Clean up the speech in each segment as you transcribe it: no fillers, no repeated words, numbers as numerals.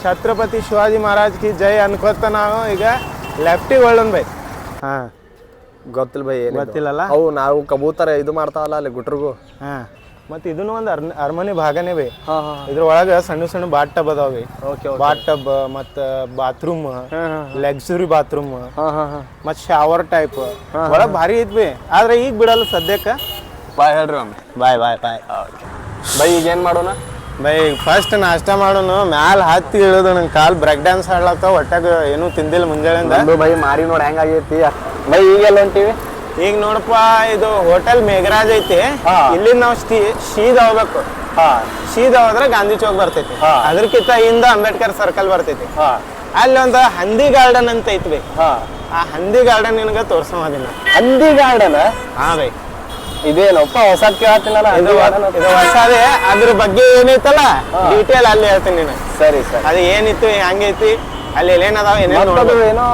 ಛತ್ರಪತಿ ಶಿವಾಜಿ ಮಹಾರಾಜ್ ಕಿ ಜೈ ಅನ್ಕೋತ ನಾವು ಈಗ ಲೆಫ್ಟಿಗೆ ಒಳ್ಳೊಂದು ಬೈ. ಹಾಂ ಗೊತ್ತಿಲ್ಲ ಬೈ, ಏನು ಗೊತ್ತಿಲ್ಲಲ್ಲ. ಅವು ನಾವು ಕಬೂತರ ಇದು ಮಾಡ್ತಾವಲ್ಲ ಅಲ್ಲಿ ಗುಟ್ರಿಗೂ. ಹಾಂ ಮತ್ತು ಇದನ್ನು ಒಂದು ಅರಮನೆ ಭಾಗನೇ ಬೈ. ಹಾಂ ಇದ್ರೊಳಗೆ ಸಣ್ಣ ಸಣ್ಣ ಬಾತ್ ಟಬ್ ಅದಾವ ಬೈ. ಓಕೆ ಬಾತ್ ಟಬ್ ಮತ್ತು ಬಾತ್ರೂಮ್, ಲಕ್ಸುರಿ ಬಾತ್ರೂಮ್, ಹಾಂ ಮತ್ತು ಶವರ್ ಟೈಪ್ ಒಳಗೆ ಭಾರಿ ಐತಿ ಬೈ. ಆದ್ರೆ ಈಗ ಬಿಡಲ್ಲ ಸದ್ಯಕ್ಕೆ. ಬಾಯ್ ಹೇಳ್ರಿ ಒಮ್ಮೆ. ಬಾಯ್ ಬಾಯ್ ಬಾಯ್. ಓಕೆ ಬೈ, ಈಗ ಏನು ಮಾಡೋಣ ಬೈ? ಫಸ್ಟ್ ನಾಷ್ಟ ಮಾಡೋನು. ಮ್ಯಾಲ ಹತ್ತಿ ಇಳಿದು ನಂಗೆ ಕಾಲು ಬ್ರೇಕ್ ಡ್ಯಾನ್ಸ್ ಆಡ್ಲತ್ತಾವ. ಒಟ್ಟಾಗ ಏನೂ ತಿಂದಿಲ್ಲ ಮುಂಜಾನೆಯಿಂದ. ಬೈ ಮಾರಿ ನೋಡಿ ಹೆಂಗಾಗೈತಿ ಬೈ. ಈಗೆಲ್ಲ ಹೊಂಟೀವಿ ಈಗ ನೋಡಪ್ಪ, ಇದು ಹೋಟೆಲ್ ಮೇಘರಾಜ್ ಐತಿ. ಇಲ್ಲಿಂದ ನಾವು ಸೀದಾ ಹೋಗ್ಬೇಕು. ಸೀದಾ ಹೋದ್ರೆ ಗಾಂಧಿ ಚೌಕ್ ಬರ್ತೈತಿ. ಅದ್ರಕ್ಕಿಂತ ಹಿಂದ ಅಂಬೇಡ್ಕರ್ ಸರ್ಕಲ್ ಬರ್ತೈತಿ. ಅಲ್ಲಿ ಒಂದು ಹಂದಿ ಗಾರ್ಡನ್ ಅಂತ ಐತಿ ಬೈ. ಆ ಹಂದಿ ಗಾರ್ಡನ್ ನಿನಗೆ ತೋರ್ಸೋದಿಲ್ಲ. ಹಂದಿ ಗಾರ್ಡನ್? ಹಾ ಬೈ. ಇದೇನಪ್ಪ ಹೊಸ ಕೇಳತ್ತಿನಲ್ಲ. ಇದು ಹೊಸದೇ. ಅದ್ರ ಬಗ್ಗೆ ಏನೈತಲ್ಲ ಡೀಟೇಲ್ ಅಲ್ಲಿ ಹೇಳ್ತೀನಿ ನೀನು. ಸರಿ ಸರಿ. ಅದು ಏನಿತ್ತು, ಹೆಂಗೈತಿ, ಅಲ್ಲಿ ಏನೇನದಾವ, ಏನೋ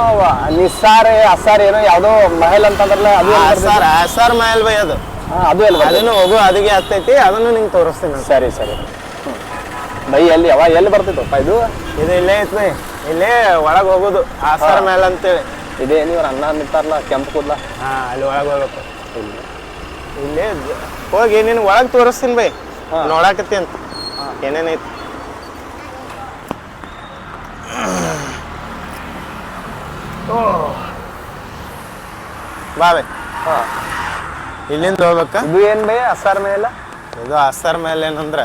ನಿಸ್ಸಾರೆ ಅಸಾರ್ ಏನೋ ಯಾವ್ದೋ ಮಹಲ್ ಅಂತಂದ್ರಲ್ಲ, ಅದು ಅಸಾರ್ ಮಹಲ್ ಬೈ. ಅದು ಅದು ಎಲ್ಲ ಅದನ್ನು ಹೋಗು ಅದಿಗೆ ಹತ್ತೈತಿ. ಅದನ್ನು ನಿಂಗೆ ತೋರಿಸ್ತೀನಿ. ಸರಿ ಸರಿ ಬೈ. ಎಲ್ಲಿ ಎಲ್ಲಿ ಬರ್ತೈತಪ್ಪ ಇದು? ಇದು ಇಲ್ಲೇ ಐತಿ ಬೈ. ಇಲ್ಲೇ ಒಳಗೆ ಹೋಗೋದು ಆಸಾರ್ ಮಹಲ್ ಅಂತೇಳಿ. ಇದೇ ನೀವು ಅನ್ನ ನಿಂತಾರಲ್ಲ ಕೆಂಪು ಕೂದಲ. ಹಾ, ಅಲ್ಲಿ ಒಳಗೆ ಹೋಗ್ಬೇಕು. ಇಲ್ಲೇ ಹೋಗಿ ನೀನು ಒಳಗೆ ತೋರಿಸ್ತೀನಿ ಬೈ. ನೋಡಾಕತ್ತಿ ಅಂತ ಏನೇನೈತಿ. ಬಾ ಬೈ. ಇಲ್ಲಿಂದ ಹೋಗ್ಬೇಕ. ಇದು ಏನ್ ಬೈ ಅಸಾರ್ ಮೇಲೆ? ಇದು ಅಸಾರ್ ಮೇಲೆ ಏನಂದ್ರ,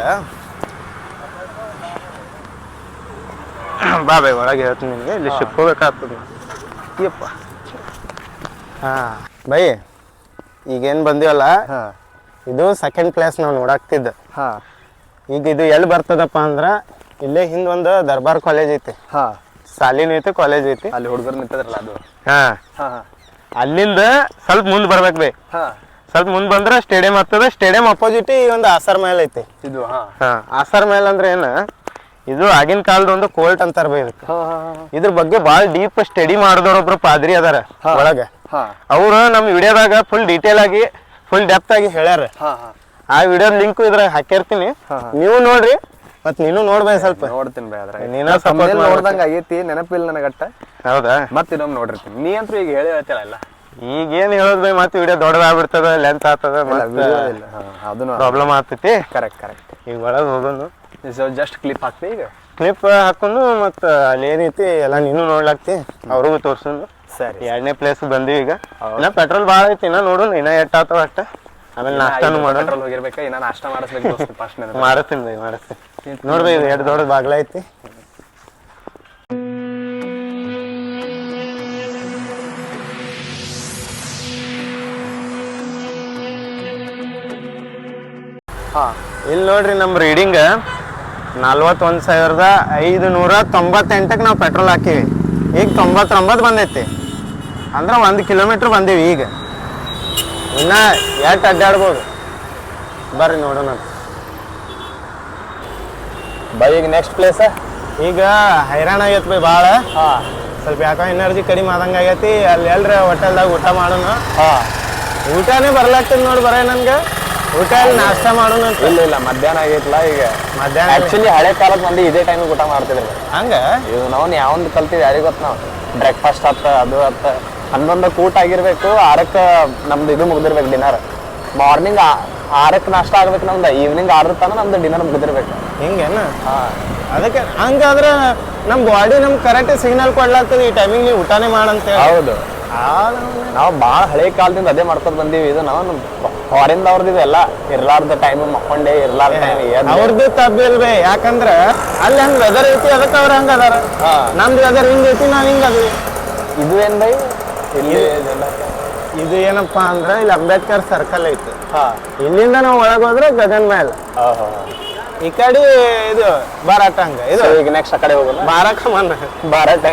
ಬಾ ಬೈ ಒಳಗೆ ಹೇಳ್ತೀನಿ ನಿನಗೆ. ಇಲ್ಲಿ ಶಿಪ್ ಹೋಗ್ಬೇಕಾಗ್ತದೆ. ಯಪ್ಪ. ಹಾ ಬೈ, ಈಗೇನು ಬಂದಿವಲ್ಲ, ಇದು ಸೆಕೆಂಡ್ ಪ್ಲೇಸ್ ನಾವು ನೋಡಾಕ್ತಿದ್ದ. ಈಗ ಇದು ಎಲ್ಲಿ ಬರ್ತದಪ್ಪ ಅಂದ್ರ, ಇಲ್ಲೇ ಹಿಂದ್ ಒಂದು ದರ್ಬಾರ್ ಕಾಲೇಜ್ ಐತಿ. ಸಾಲಿನ ಐತಿ, ಕಾಲೇಜ್ ಐತಿ. ಅಲ್ಲಿ ಹುಡುಗರು ನಿಂತದ್ರಲ್ಲ ಅದು. ಅಲ್ಲಿಂದ ಸ್ವಲ್ಪ ಮುಂದೆ ಬರ್ಬೇಕು ಬೈ. ಸ್ವಲ್ಪ ಮುಂದೆ ಬಂದ್ರೆ ಸ್ಟೇಡಿಯಂ ಆಗ್ತದ. ಸ್ಟೇಡಿಯಂ ಅಪೋಸಿಟ್ ಈ ಒಂದು ಆಸಾರ್ ಮಹಲ್ ಐತಿ. ಇದು ಆಸಾರ್ ಮಹಲ್ ಅಂದ್ರೆ ಏನ, ಇದು ಆಗಿನ ಕಾಲದ ಒಂದು ಕೋರ್ಟ್ ಅಂತಾರ ಬೈ. ಇದ್ರ ಬಗ್ಗೆ ಬಾಳ ಡೀಪ್ ಸ್ಟಡಿ ಮಾಡಿದವ್ರೊಬ್ರು ಪಾದ್ರಿ ಅದಾರ ಒಳಗ. ಅವ್ರು ನಮ್ ವಿಡಿಯೋದಾಗ ಫುಲ್ ಡೀಟೇಲ್ ಆಗಿ, ಫುಲ್ ಡೆಪ್ತ್ ಆಗಿ ಹೇಳ್ಯಾರ. ಆ ವಿಡಿಯೋ ಲಿಂಕ್ ಇದ್ರಾಗ ಹಾಕಿರ್ತೀನಿ, ನೀವು ನೋಡ್ರಿ. ಮತ್ ನೀನು ನೋಡ್ಬೇ ಸ್ವಲ್ಪ. ನೋಡ್ತೀನಿ ಬೈ. ಅದ್ರ ನೀನ ಸಪೋರ್ಟ್ ನೋಡ್ದಂಗ ಆಗೈತಿ, ನೆನಪಿಲ್ಲ ನನಗಟ್ಟ. ಹೌದಾ? ಮತ್ತೆ ಇನ್ನೊಮ್ಮೆ ನೋಡಿರ್ತೀನಿ. ನೀ ಅಂತೂ ಈಗ ಹೇಳ್ತಿಲ್ಲ ಎಲ್ಲ. ಈಗ ಏನ್ ಹೇಳೋದ್ ಬೈ, ಮತ್ತೆ ವಿಡಿಯೋ ದೊಡ್ಡದಾಗ್ಬಿಡ್ತದ, ಲೆಂತ್ ಆಗ್ತದ, ಪ್ರಾಬ್ಲಮ್ ಆಗ್ತೈತಿ. Correct correct. ಈಗ ಒಳಗೆ ಹೋಗೋನು. Just clip ಹಾಕ್ತಿ. ಈಗ ಕ್ಲಿಪ್ ಹಾಕೊಂಡು ಮತ್ತ ಅಲ್ಲಿ ಏನೈತಿ ಎಲ್ಲ ನೀನು ನೋಡ್ಲಾಕ್ತಿ, ಅವ್ರಿಗೂ ತೋರ್ಸೋನು. ಸರಿ. 2ನೇ ಪ್ಲೇಸ್ ಬಂದಿವಿ. ಈಗ ಇನ್ನ ಪೆಟ್ರೋಲ್ ಭಾಳ ಐತಿ. ಇನ್ನ ನೋಡೋಣ ಇನ್ನ ಎಷ್ಟ್ ಆಗ್ತಾವ ಅಷ್ಟ. ಆಮೇಲೆ ನಾಷ್ಟಾನು ಮಾಡೋಣ. ಪೆಟ್ರೋಲ್ ಹೋಗಿರ್ಬೇಕಾ? ಇನ್ನ ನಾಷ್ಟ ಮಾಡಿಸ್ಬೇಕು ಫಸ್ಟ್. ಮಾಡಿಸ್ತೀನಿ ಬೈ, ಮಾಡಿಸ್ತೀನಿ. ನೋಡ್ಬೈ, ಇದು ಎಷ್ಟು ದೊಡ್ಡದು ಬಾಗ್ಲ ಐತಿ. ಇಲ್ಲಿ ನೋಡ್ರಿ, ನಮ್ಮ ರೀಡಿಂಗ್ 41,598ಕ್ಕೆ ನಾವು ಪೆಟ್ರೋಲ್ ಹಾಕಿವಿ. ಈಗ 99 ಬಂದೈತಿ. ಅಂದ್ರೆ 1 ಕಿಲೋಮೀಟ್ರ್ ಬಂದೀವಿ. ಈಗ ಇನ್ನ ಎಷ್ಟು ಅಡ್ಡಾಡ್ಬೋದು, ಬರ್ರಿ ನೋಡೋಣ. ಬೈ ಈಗ ನೆಕ್ಸ್ಟ್ ಪ್ಲೇಸ್. ಈಗ ಹೈರಾಣ ಆಗೈತಿ ಬೈ ಭಾಳ. ಸ್ವಲ್ಪ ಯಾಕೋ ಎನರ್ಜಿ ಕಡಿಮೆ ಆದಂಗೆ ಆಗೈತಿ. ಅಲ್ಲಿ ಎಲ್ರ ಹೋಟೆಲ್ದಾಗ ಊಟ ಮಾಡೋಣ. ಊಟನೇ ಬರ್ಲಾಗ್ತದ ನೋಡಿ ಬರೇ ನನ್ಗೆ. ಊಟ ಅಲ್ಲಿ ನಾಷ್ಟ ಮಾಡೋಣ ಅಂತ. ಇಲ್ಲ ಮಧ್ಯಾಹ್ನ ಆಗೈತಲ್ಲ. ಈಗ ಮಧ್ಯಾಹ್ನ ಆಕ್ಚುಲಿ ಹಳೆ ಕಾಲದ ಮಂದಿ ಇದೇ ಟೈಮಿಗೆ ಊಟ ಮಾಡ್ತಿದ್ರು. ಹಂಗ ಇದು ನಾವು ಯಾವ್ದು ಕಲ್ತೀವಿ ಯಾರಿಗೆ ಗೊತ್ತ. ನಾವು ಬ್ರೇಕ್ಫಾಸ್ಟ್ ಆತ, ಅದು ಆತ, 11ಕ್ಕೆ ಊಟ ಆಗಿರ್ಬೇಕು, 6ಕ್ಕೆ ನಮ್ದು ಇದು ಮುಗ್ದಿರ್ಬೇಕು ಡಿನ್ನರ್. ಮಾರ್ನಿಂಗ್ 6ಕ್ಕೆ ನಾಷ್ಟ ಆಗ್ಬೇಕು ನಮ್ದು, ಈವ್ನಿಂಗ್ 6 ತನ ನಮ್ದು ಡಿನ್ನರ್ ಮುಗ್ದಿರ್ಬೇಕು. ಹಿಂಗೇನ? ಅದಕ್ಕೆ ಹಂಗಾದ್ರೆ ನಮ್ಮ ಬಾಡಿ ನಮ್ಗೆ ಕರೆಕ್ಟ್ ಸಿಗ್ನಲ್ ಕೊಡ್ಲಾಗ್ತದೆ, ಈ ಟೈಮಿಗೆ ನೀವು ಊಟನೇ ಮಾಡಂತ. ಹೌದು, ನಾವು ಭಾಳ ಹಳೆ ಕಾಲದಿಂದ ಅದೇ ಮಾಡ್ಕೊಂಡ್ ಬಂದೀವಿ. ಇದು ನಾವು ಹೊರಿಂದ ಅವ್ರದ್ದು ಎಲ್ಲ ಇರ್ಲಾರ್ದ ಟೈಮ್ ಮಕ್ಕೊಂಡೆ, ಇರ್ಲಾರ್ದ ಟೈಮ್ ಅವ್ರದ್ದು ತಬ್ಬಿಲ್ವೇ. ಯಾಕಂದ್ರ ಅಲ್ಲಿ ಹಂಗ ವೆದರ್ ಐತಿ, ಅದಕ್ಕೆ ಅವ್ರ ಹಂಗ ಅದಾರ. ನಮ್ದು ವೆದರ್ ಹಿಂಗ ಐತಿ, ನಾವ್ ಹಿಂಗ ಅದ್ವಿ. ಇದು ಏನ್ ಬೈ? ಇದು ಏನಪ್ಪಾ ಅಂದ್ರ ಇಲ್ಲಿ ಅಂಬೇಡ್ಕರ್ ಸರ್ಕಲ್ ಐತಿ. ಇಲ್ಲಿಂದ ನಾವು ಒಳಗೆ ಹೋದ್ರೆ ಗಗನ್ ಮಹಲ್. ಈ ಕಡೆ ಇದು ಬಾರಾಟ. ಹಂಗ ಇದು ಈಗ ನೆಕ್ಸ್ಟ್ ಆ ಕಡೆ ಹೋಗೋಣ. ಬಾರಾಕ ಮನ್ ಬಾರಾಟ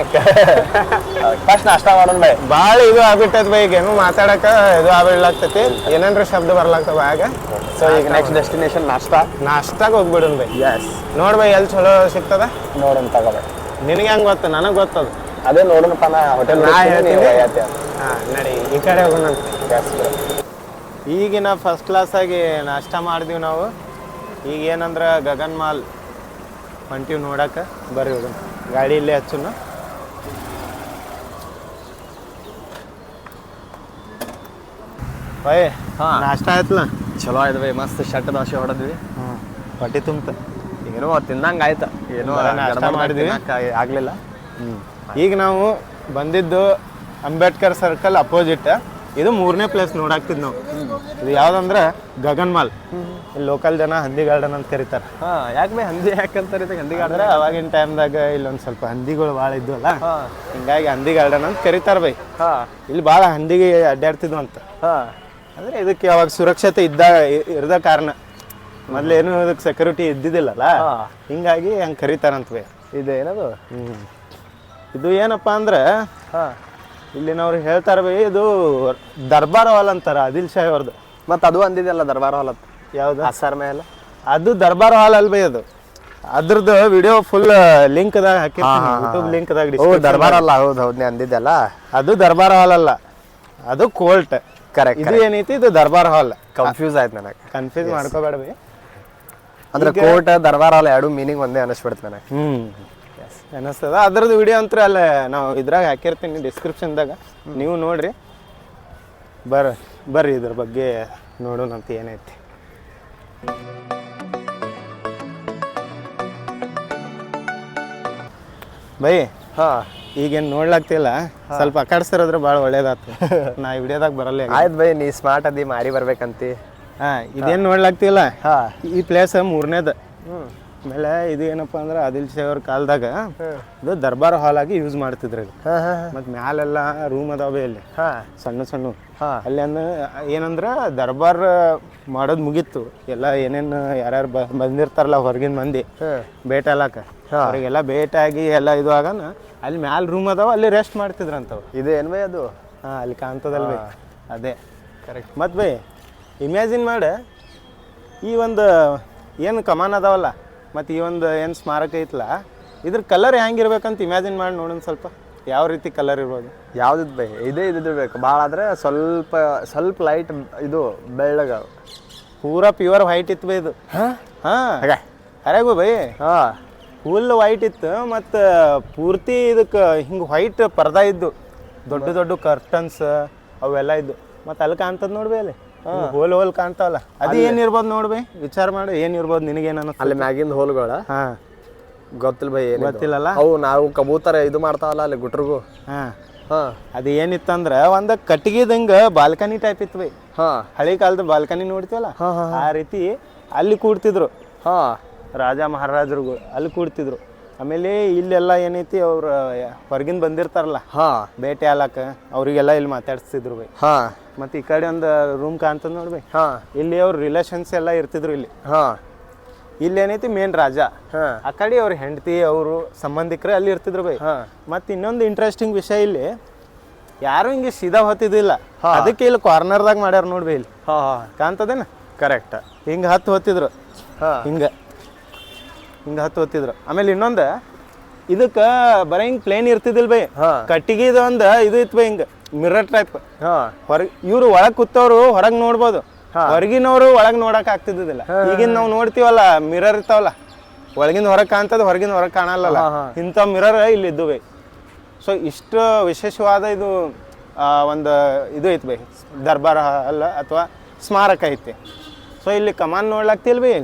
ಫಸ್ಟ್ ನಾಷ್ಟ ಮಾಡೋಣ ಬೈ. ಭಾಳ ಇದು ಆಗ್ಬಿಟ್ಟದ ಬೈ. ಈಗ ಏನು ಮಾತಾಡಕ ಇದು ಆಗ್ಬಿಡ್ಲಾಗ್ತೈತಿ, ಏನೇನ್ರ ಶಬ್ದ ಬರ್ಲಾಗ್ತವ ಆಗ. ಸೊ ಈಗ ನೆಕ್ಸ್ಟ್ ಡೆಸ್ಟಿನೇಷನ್ ನಾಷ್ಟಾಗ ಹೋಗ್ಬಿಡೋಣ ಬೈ. ನೋಡ್ ಬೈ, ಎಲ್ಲಿ ಚಲೋ ಸಿಗ್ತದ ನೋಡೋಣ ತಗೋಬೈ. ನಿನಗೆ ಹೆಂಗ್ ಗೊತ್ತ? ನನಗೆ ಗೊತ್ತದ. ಅದೇ ನೋಡೋಣಪ್ಪ. ನಾ ಹೋಟೆಲ್ ನಡಿ, ಈ ಕಡೆ ಹೋಗೋಣ. ಈಗಿನ ಫಸ್ಟ್ ಕ್ಲಾಸ್ ಆಗಿ ನಾಷ್ಟ ಮಾಡಿದೀವಿ ನಾವು. ಈಗ ಏನಂದ್ರೆ ಗಗನ್ ಮಾಲ್ ಹೊಂಟಿವಿ ನೋಡಕ್ಕೆ. ಬರ್ರಿ ಹೋಗೋಣ. ಗಾಡಿ ಇಲ್ಲೇ ಹಚ್ಚುನ. ಬೈ ನಾಷ್ಟ ಆಯ್ತಲ್ಲ? ಚಲೋ ಆಯ್ತು ಬೈ, ಮಸ್ತ್ ಶಟ್ ದೋಸೆ ಹೊಡೆದ್ವಿ. ಹೊಟ್ಟೆ ತುಂಬ ಏನೋ ತಿನ್ನಂಗೆ ಆಯ್ತು, ಏನೋ ನಾಷ್ಟ ಮಾಡಿದ್ವಿ, ಆಗಲಿಲ್ಲ. ಈಗ ನಾವು ಬಂದಿದ್ದು ಅಂಬೇಡ್ಕರ್ ಸರ್ಕಲ್ ಅಪೋಸಿಟ್. ಇದು 3ನೇ ಪ್ಲೇಸ್ ನೋಡಾಕ್ತಿದ್ ನಾವು. ಇದು ಯಾವ್ದಂದ್ರೆ ಗಗನ್ ಮಾಲ್. ಇಲ್ಲಿ ಲೋಕಲ್ ಜನ ಹಂದಿ ಗಾರ್ಡನ್ ಅಂತ ಕರೀತಾರೆ. ಯಾಕೆ ಬೈ ಹಂದಿ ಯಾಕಂತಾರೆ ಹಂದಿ ಗಾರ್ಡನ್? ಅಂದ್ರೆ ಅವಾಗಿನ ಟೈಮ್ದಾಗ ಇಲ್ಲೊಂದು ಸ್ವಲ್ಪ ಹಂದಿಗಳು ಭಾಳ ಇದ್ವಲ್ಲ, ಹಿಂಗಾಗಿ ಹಂದಿ ಗಾರ್ಡನ್ ಅಂತ ಕರೀತಾರೆ ಬೈ. ಇಲ್ಲಿ ಭಾಳ ಹಂದಿಗೆ ಅಡ್ಡಾಡ್ತಿದ್ವು ಅಂತ. ಅಂದ್ರೆ ಇದಕ್ಕೆ ಅವಾಗ ಸುರಕ್ಷತೆ ಇರದ ಕಾರಣ, ಮೊದ್ಲೇನು ಇದಕ್ಕೆ ಸೆಕ್ಯೂರಿಟಿ ಇದ್ದಿದ್ದಿಲ್ಲಲ್ಲ, ಹಿಂಗಾಗಿ ಹಂಗೆ ಕರೀತಾರಂತ ಬೈ. ಇದು ಏನದು? ಇದು ಏನಪ್ಪ ಅಂದ್ರೆ ಇಲ್ಲಿನವ್ರು ಹೇಳ್ತಾರೆ ಬೈ, ಇದು ದರ್ಬಾರ್ ಹಾಲ್ ಅಂತಾರ ಆದಿಲ್ ಶಾಹಿ ಅವ್ರದ್ದು. ಮತ್ತು ಅದು ಅಂದಿದೆಲ್ಲ ದರ್ಬಾರ್ ಹಾಲ್ ಅಂತ. ಯಾವ್ದು? ಅಸರ್ ಮೇಲೆ ಅದು ದರ್ಬಾರ್ ಹಾಲ್ ಅಲ್ ಬೈ. ಅದು ಅದ್ರದ್ದು ವಿಡಿಯೋ ಫುಲ್ ಲಿಂಕ್ದಾಗ ಹಾಕಿರ್ತೀನಿ, ಯೂಟ್ಯೂಬ್ ಲಿಂಕ್ದಾಗ. ದರ್ಬಾರ್ ಅಲ್ಲ, ಹೌದು ಹೌದು, ನೀ ಅಂದಿದ್ದೆಲ್ಲ. ಅದು ದರ್ಬಾರ್ ಹಾಲ್ ಅಲ್ಲ, ಅದು ಕೋರ್ಟ್. ಕರೆಕ್ಟ್. ಇದು ಏನೈತಿ, ಇದು ದರ್ಬಾರ್ ಹಾಲ್. ಕನ್ಫ್ಯೂಸ್ ಆಯ್ತು ನನಗೆ. ಕನ್ಫ್ಯೂಸ್ ಮಾಡ್ಕೋಬೇಡ ಬೈ. ಅಂದ್ರೆ ಕೋರ್ಟ್ ದರ್ಬಾರ್ ಹಾಲ್ ಎರಡು ಮೀನಿಂಗ್ ಒಂದೇ ಅನಿಸ್ಬಿಡ್ತು ನನಗೆ. ಅನಿಸ್ತದ. ಅದ್ರದ್ದು ವಿಡಿಯೋ ಅಂತೂ ಅಲ್ಲೇ ನಾವು ಇದ್ರಾಗ ಹಾಕಿರ್ತೀನಿ ಡಿಸ್ಕ್ರಿಪ್ಷನ್ದಾಗ, ನೀವು ನೋಡ್ರಿ. ಬರ್ರಿ ಇದ್ರ ಬಗ್ಗೆ ನೋಡೋಣಂತ ಏನೈತಿ. ಬೈ ಈಗೇನು ನೋಡ್ಲಾಗ್ತಿಲ್ಲ, ಸ್ವಲ್ಪ ಅಕಾಡ್ಸಿರೋದ್ರೆ ಭಾಳ ಒಳ್ಳೇದಾಯ್ತು. ನಾ ಈ ವಿಡಿಯೋದಾಗ ಬರಲ್ಲ. ಆಯ್ತು ಬೈ, ನೀ ಸ್ಮಾರ್ಟ್ ಅದಿ, ಮಾರಿ ಬರ್ಬೇಕಂತಿ. ಇದೇನು ನೋಡ್ಲಾಗ್ತಿಲ್ಲ, ಈ ಪ್ಲೇಸ್ 3ನೇದು. ಆಮೇಲೆ ಇದು ಏನಪ್ಪ ಅಂದ್ರೆ ಆದಿಲ್ ಶಾಹಿ ಅವ್ರ ಕಾಲದಾಗ ಇದು ದರ್ಬಾರ್ ಹಾಲ್ ಆಗಿ ಯೂಸ್ ಮಾಡ್ತಿದ್ರು. ಮತ್ತು ಮ್ಯಾಲೆಲ್ಲ ರೂಮ್ ಅದಾವೆ ಅಲ್ಲಿ ಸಣ್ಣ ಸಣ್ಣ. ಅಲ್ಲಿ ಏನಂದ್ರೆ ದರ್ಬಾರ್ ಮಾಡೋದು ಮುಗೀತು, ಎಲ್ಲ ಏನೇನು ಯಾರ್ಯಾರು ಬಂದಿರ್ತಾರಲ್ಲ ಹೊರಗಿನ ಮಂದಿ ಬೇಟ ಅಲ್ಲಾಕ, ಅವ್ರಿಗೆಲ್ಲ ಭೇಟಿಯಾಗಿ ಎಲ್ಲ ಇದು ಆಗಾನ ಅಲ್ಲಿ ಮ್ಯಾಲೆ ರೂಮ್ ಅದಾವ, ಅಲ್ಲಿ ರೆಸ್ಟ್ ಮಾಡ್ತಿದ್ರಂತವು. ಇದು ಏನು ಬೈ ಅದು? ಅಲ್ಲಿ ಕಾಣ್ತದಲ್ಲ ಬೈ, ಅದೇ ಕರೆಕ್ಟ್. ಮತ್ತು ಬೈ ಇಮ್ಯಾಜಿನ್ ಮಾಡ, ಈ ಒಂದು ಏನು ಕಮಾನ್ ಅದಾವಲ್ಲ, ಮತ್ತು ಈ ಒಂದು ಏನು ಸ್ಮಾರಕ ಐತಲ್ಲ, ಇದ್ರ ಕಲರ್ ಹೆಂಗಿರ್ಬೇಕಂತ ಇಮ್ಯಾಜಿನ್ ಮಾಡಿ ನೋಡೋಣ ಸ್ವಲ್ಪ. ಯಾವ ರೀತಿ ಕಲರ್ ಇರ್ಬೋದು? ಯಾವ್ದು ಬೈ? ಇದಿರ್ಬೇಕು ಭಾಳ, ಆದರೆ ಸ್ವಲ್ಪ ಲೈಟ್ ಇದು ಬೆಳ್ಳಗ, ಪೂರಾ ಪ್ಯೂರ್ ವೈಟ್ ಇತ್ತು ಬೈ ಇದು. ಅರೆಗು ಬೈ ಫುಲ್ ವೈಟ್ ಇತ್ತು, ಮತ್ತು ಪೂರ್ತಿ ಇದಕ್ಕೆ ಹಿಂಗೆ ವೈಟ್ ಪರ್ದಾ ಇದ್ದು, ದೊಡ್ಡ ದೊಡ್ಡ ಕರ್ಟನ್ಸ್ ಅವೆಲ್ಲ ಇದ್ದು. ಮತ್ತು ಅಲ್ಲಿ ಕಾಣ್ತದ ನೋಡ್ಬಿ, ಅಲ್ಲಿ ಹೋಲ್ ಕಾಣ್ತಾವಲ್ಲ, ಅದು ಏನಿರ್ಬೋದು ನೋಡ್ಬಿ, ವಿಚಾರ ಮಾಡಿ ಏನಿರ್ಬೋದು ನಿನಗೇನ ಅಲ್ಲಿ ಮ್ಯಾಗಿಂದ ಹೋಲ್ಗಳ. ಗೊತ್ತಿಲ್ಲ ಬೈ, ಗೊತ್ತಿಲ್ಲಲ್ಲ. ಅವು ನಾವು ಕಬೂತರ ಇದು ಮಾಡ್ತಾವಲ್ಲ ಅಲ್ಲಿ ಗುಟ್ರಿಗೂ. ಅದು ಏನಿತ್ತಂದ್ರೆ ಒಂದು ಕಟ್ಟಿಗೆದಂಗ ಬಾಲ್ಕನಿ ಟೈಪ್ ಇತ್ತು ಬೈ. ಹಳೆ ಕಾಲದ ಬಾಲ್ಕನಿ ನೋಡ್ತೀವಲ್ಲ, ಆ ರೀತಿ ಅಲ್ಲಿ ಕೂಡ್ತಿದ್ರು ರಾಜ ಮಹಾರಾಜರಿಗೂ, ಅಲ್ಲಿ ಕೂಡ್ತಿದ್ರು. ಆಮೇಲೆ ಇಲ್ಲೆಲ್ಲ ಏನೈತಿ, ಅವ್ರು ಹೊರಗಿಂದ ಬಂದಿರ್ತಾರಲ್ಲ ಬೇಟೆ ಆಲಕ್ಕ, ಅವ್ರಿಗೆಲ್ಲ ಇಲ್ಲಿ ಮಾತಾಡ್ಸ್ತಿದ್ರು ಬೈ. ಮತ್ತು ಈ ಕಡೆ ಒಂದು ರೂಮ್ ಕಾಣ್ತದ ನೋಡ್ಬಿ, ಇಲ್ಲಿ ಅವ್ರ ರಿಲೇಷನ್ಸ್ ಎಲ್ಲ ಇರ್ತಿದ್ರು. ಇಲ್ಲಿ ಏನೈತಿ ಮೇನ್ ರಾಜ, ಆ ಕಡೆ ಅವ್ರ ಹೆಂಡತಿ ಅವರು ಸಂಬಂಧಿಕರು ಅಲ್ಲಿ ಇರ್ತಿದ್ರು ಬೈ. ಮತ್ತು ಇನ್ನೊಂದು ಇಂಟ್ರೆಸ್ಟಿಂಗ್ ವಿಷಯ, ಇಲ್ಲಿ ಯಾರು ಹಿಂಗೆ ಸೀದಾ ಹೊತ್ತಿದ್ದಿಲ್ಲ, ಅದಕ್ಕೆ ಇಲ್ಲಿ ಕಾರ್ನರ್ದಾಗ ಮಾಡ್ಯಾರ ನೋಡ್ಬಿ. ಇಲ್ಲಿ ಕಾಣ್ತದೇನ? ಕರೆಕ್ಟ್. ಹಿಂಗೆ ಹೊತ್ತಿದ್ರು, ಹಿಂಗೆ ಹತ್ತು ಹೊತ್ತಿದ್ರು. ಆಮೇಲೆ ಇನ್ನೊಂದು, ಇದಕ್ಕೆ ಬರೀ ಹಿಂಗೆ ಪ್ಲೇನ್ ಇರ್ತಿದ್ದಿಲ್ಲ ಬೈ, ಕಟ್ಟಿಗೆದ ಒಂದು ಇದು ಇತ್ತು ಬೈ, ಹಿಂಗೆ ಮಿರರ್ ಟೈಪ್. ಹೊರಗೆ ಇವ್ರು ಒಳಗೆ ಕೂತವ್ರು ಹೊರಗೆ ನೋಡ್ಬೋದು, ಹೊರಗಿನವ್ರು ಒಳಗೆ ನೋಡಕ್ ಆಗ್ತಿದ್ದಿಲ್ಲ. ಈಗಿನ ನಾವು ನೋಡ್ತೀವಲ್ಲ ಮಿರರ್ ಇರ್ತಾವಲ್ಲ, ಒಳಗಿಂದ ಹೊರಗೆ ಕಾಣ್ತದ, ಹೊರಗಿಂದ ಹೊರಗೆ ಕಾಣಲ್ಲ, ಇಂಥ ಮಿರರ್ ಇಲ್ಲಿ ಇದ್ದು ಬೈ. ಸೊ ಇಷ್ಟು ವಿಶೇಷವಾದ ಇದು ಒಂದು ಇದು ಐತಿ ಬೈ, ದರ್ಬಾರ್ ಅಲ್ಲ ಅಥವಾ ಸ್ಮಾರಕ ಐತಿ. ಸೊ ಇಲ್ಲಿ ಕಮಾನ್ ನೋಡ್ಲಾಗ್ತಿಲ್ ಬೈ,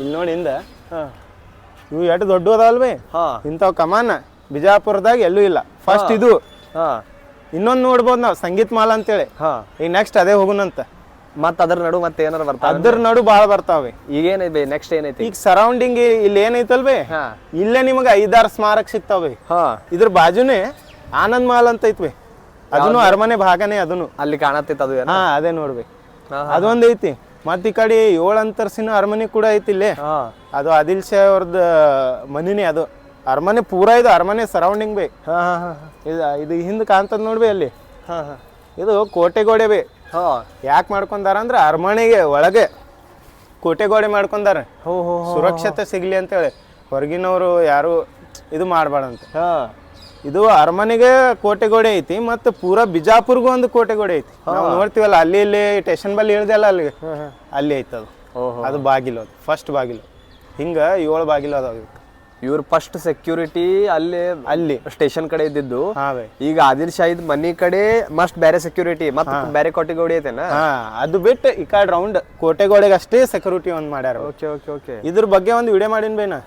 ಇಲ್ಲಿ ನೋಡಿ ಹಿಂದ ಇವು ಎಷ್ಟು ದೊಡ್ಡ ಅದಾವಲ್ ಬೈ. ಇಂಥವು ಕಮಾನ್ ಬಿಜಾಪುರದಾಗ ಎಲ್ಲೂ ಇಲ್ಲ. ಫಸ್ಟ್ ಇದು. ಇನ್ನೊಂದು ನೋಡ್ಬೋದು ನಾವು, ಸಂಗೀತ ಮಾಲ್ ಅಂತೇಳಿ. ಈಗ ನೆಕ್ಸ್ಟ್ ಅದೇ ಹೋಗುನಂತ. ಮತ್ತೆ ಅದ್ರ ನಡು ಮತ್ತೆ ಏನಾರು ಬರ್ತಾವ? ಅದ್ರ ನಡು ಭಾಳ ಬರ್ತಾವೆ. ಈಗ ಏನೈತಿ ಬೈ ನೆಕ್ಸ್ಟ್ ಏನೈತಿ? ಈಗ ಸರೌಂಡಿಂಗ್ ಇಲ್ಲಿ ಏನೈತಲ್ ಬೈ, ಇಲ್ಲೇ ನಿಮಗೆ 5-6 ಸ್ಮಾರಕ ಸಿಗ್ತಾವ ಬೈ. ಇದ್ರ ಬಾಜುನೇ ಆನಂದ್ ಮಹಲ್ ಅಂತ ಐತಿ ಬೈ, ಅದನ್ನು ಅರಮನೆ ಭಾಗನೇ. ಅದನ್ನು ಅಲ್ಲಿ ಕಾಣತ್ತಿತ್ತು ಅದು. ಅದೇ ನೋಡ್ಬಿ, ಅದೊಂದು ಐತಿ. ಮತ್ತ ಈ ಕಡೆ 7 ಅಂತರ್ಸಿನ ಅರಮನೆ ಕೂಡ ಐತಿ ಇಲ್ಲಿ. ಅದು ಆದಿಲ್ ಶಾಹಿ ಅವ್ರದ್ದು ಮನಿನೇ ಅದು. ಅರಮನೆ ಪೂರಾ ಇದು ಅರಮನೆ ಸರೌಂಡಿಂಗ್ ಬೈ. ಇದು ಹಿಂದೆ ಕಾಣ್ತದ ನೋಡ್ಬಿ ಅಲ್ಲಿ, ಇದು ಕೋಟೆಗೋಡೆ ಬೈ. ಯಾಕೆ ಮಾಡ್ಕೊಂಡಾರ ಅಂದ್ರೆ ಅರಮನೆಗೆ ಒಳಗೆ ಕೋಟೆಗೋಡೆ ಮಾಡ್ಕೊಂಡಾರ, ಸುರಕ್ಷತೆ ಸಿಗ್ಲಿ ಅಂತೇಳಿ. ಹೊರಗಿನವರು ಯಾರು ಇದು ಮಾಡಬಾರ್ದಂತ. ಇದು ಅರಮನೆಗೆ ಕೋಟೆಗೋಡೆ ಐತಿ, ಮತ್ತು ಪೂರಾ ಬಿಜಾಪುರ್ಗೂ ಒಂದು ಕೋಟೆಗೋಡೆ ಐತಿ. ನಾವು ನೋಡ್ತೀವಲ್ಲ ಅಲ್ಲಿ ಇಲ್ಲಿ ಸ್ಟೇಷನ್ ಬಲ್ಲಿ ಇಳ್ದಲ್ಲ, ಅಲ್ಲಿ ಐತದು. ಅದು ಬಾಗಿಲು, ಅದು ಫಸ್ಟ್ ಬಾಗಿಲು. ಹಿಂಗೆ 7 ಬಾಗಿಲು ಅದಾವ. ಇವ್ರು ಫಸ್ಟ್ ಸೆಕ್ಯೂರಿಟಿ ಅಲ್ಲಿ ಸ್ಟೇಷನ್ ಕಡೆ ಇದ್ದಿದ್ದು. ಈಗ ಆದಿಲ್ ಶಾಹಿದ್ ಮನಿ ಕಡೆ ಮಸ್ಟ್ ಬೇರೆ ಸೆಕ್ಯೂರಿಟಿ ಮತ್ತೆ ಬೇರೆ ಕೋಟೆಗೋಡಿ ಐತೆನಾ? ಅದು ಬಿಟ್ಟು ಈ ಕಡೆ ರೌಂಡ್ ಕೋಟೆಗೋಡೆಗೆ ಅಷ್ಟೇ ಸೆಕ್ಯೂರಿಟಿ ಒಂದ್ ಮಾಡ್ಯಾರ. Okay okay okay. ಇದ್ರ ಬಗ್ಗೆ ಒಂದು ವಿಡಿಯೋ ಮಾಡಿನ ಬೇನ.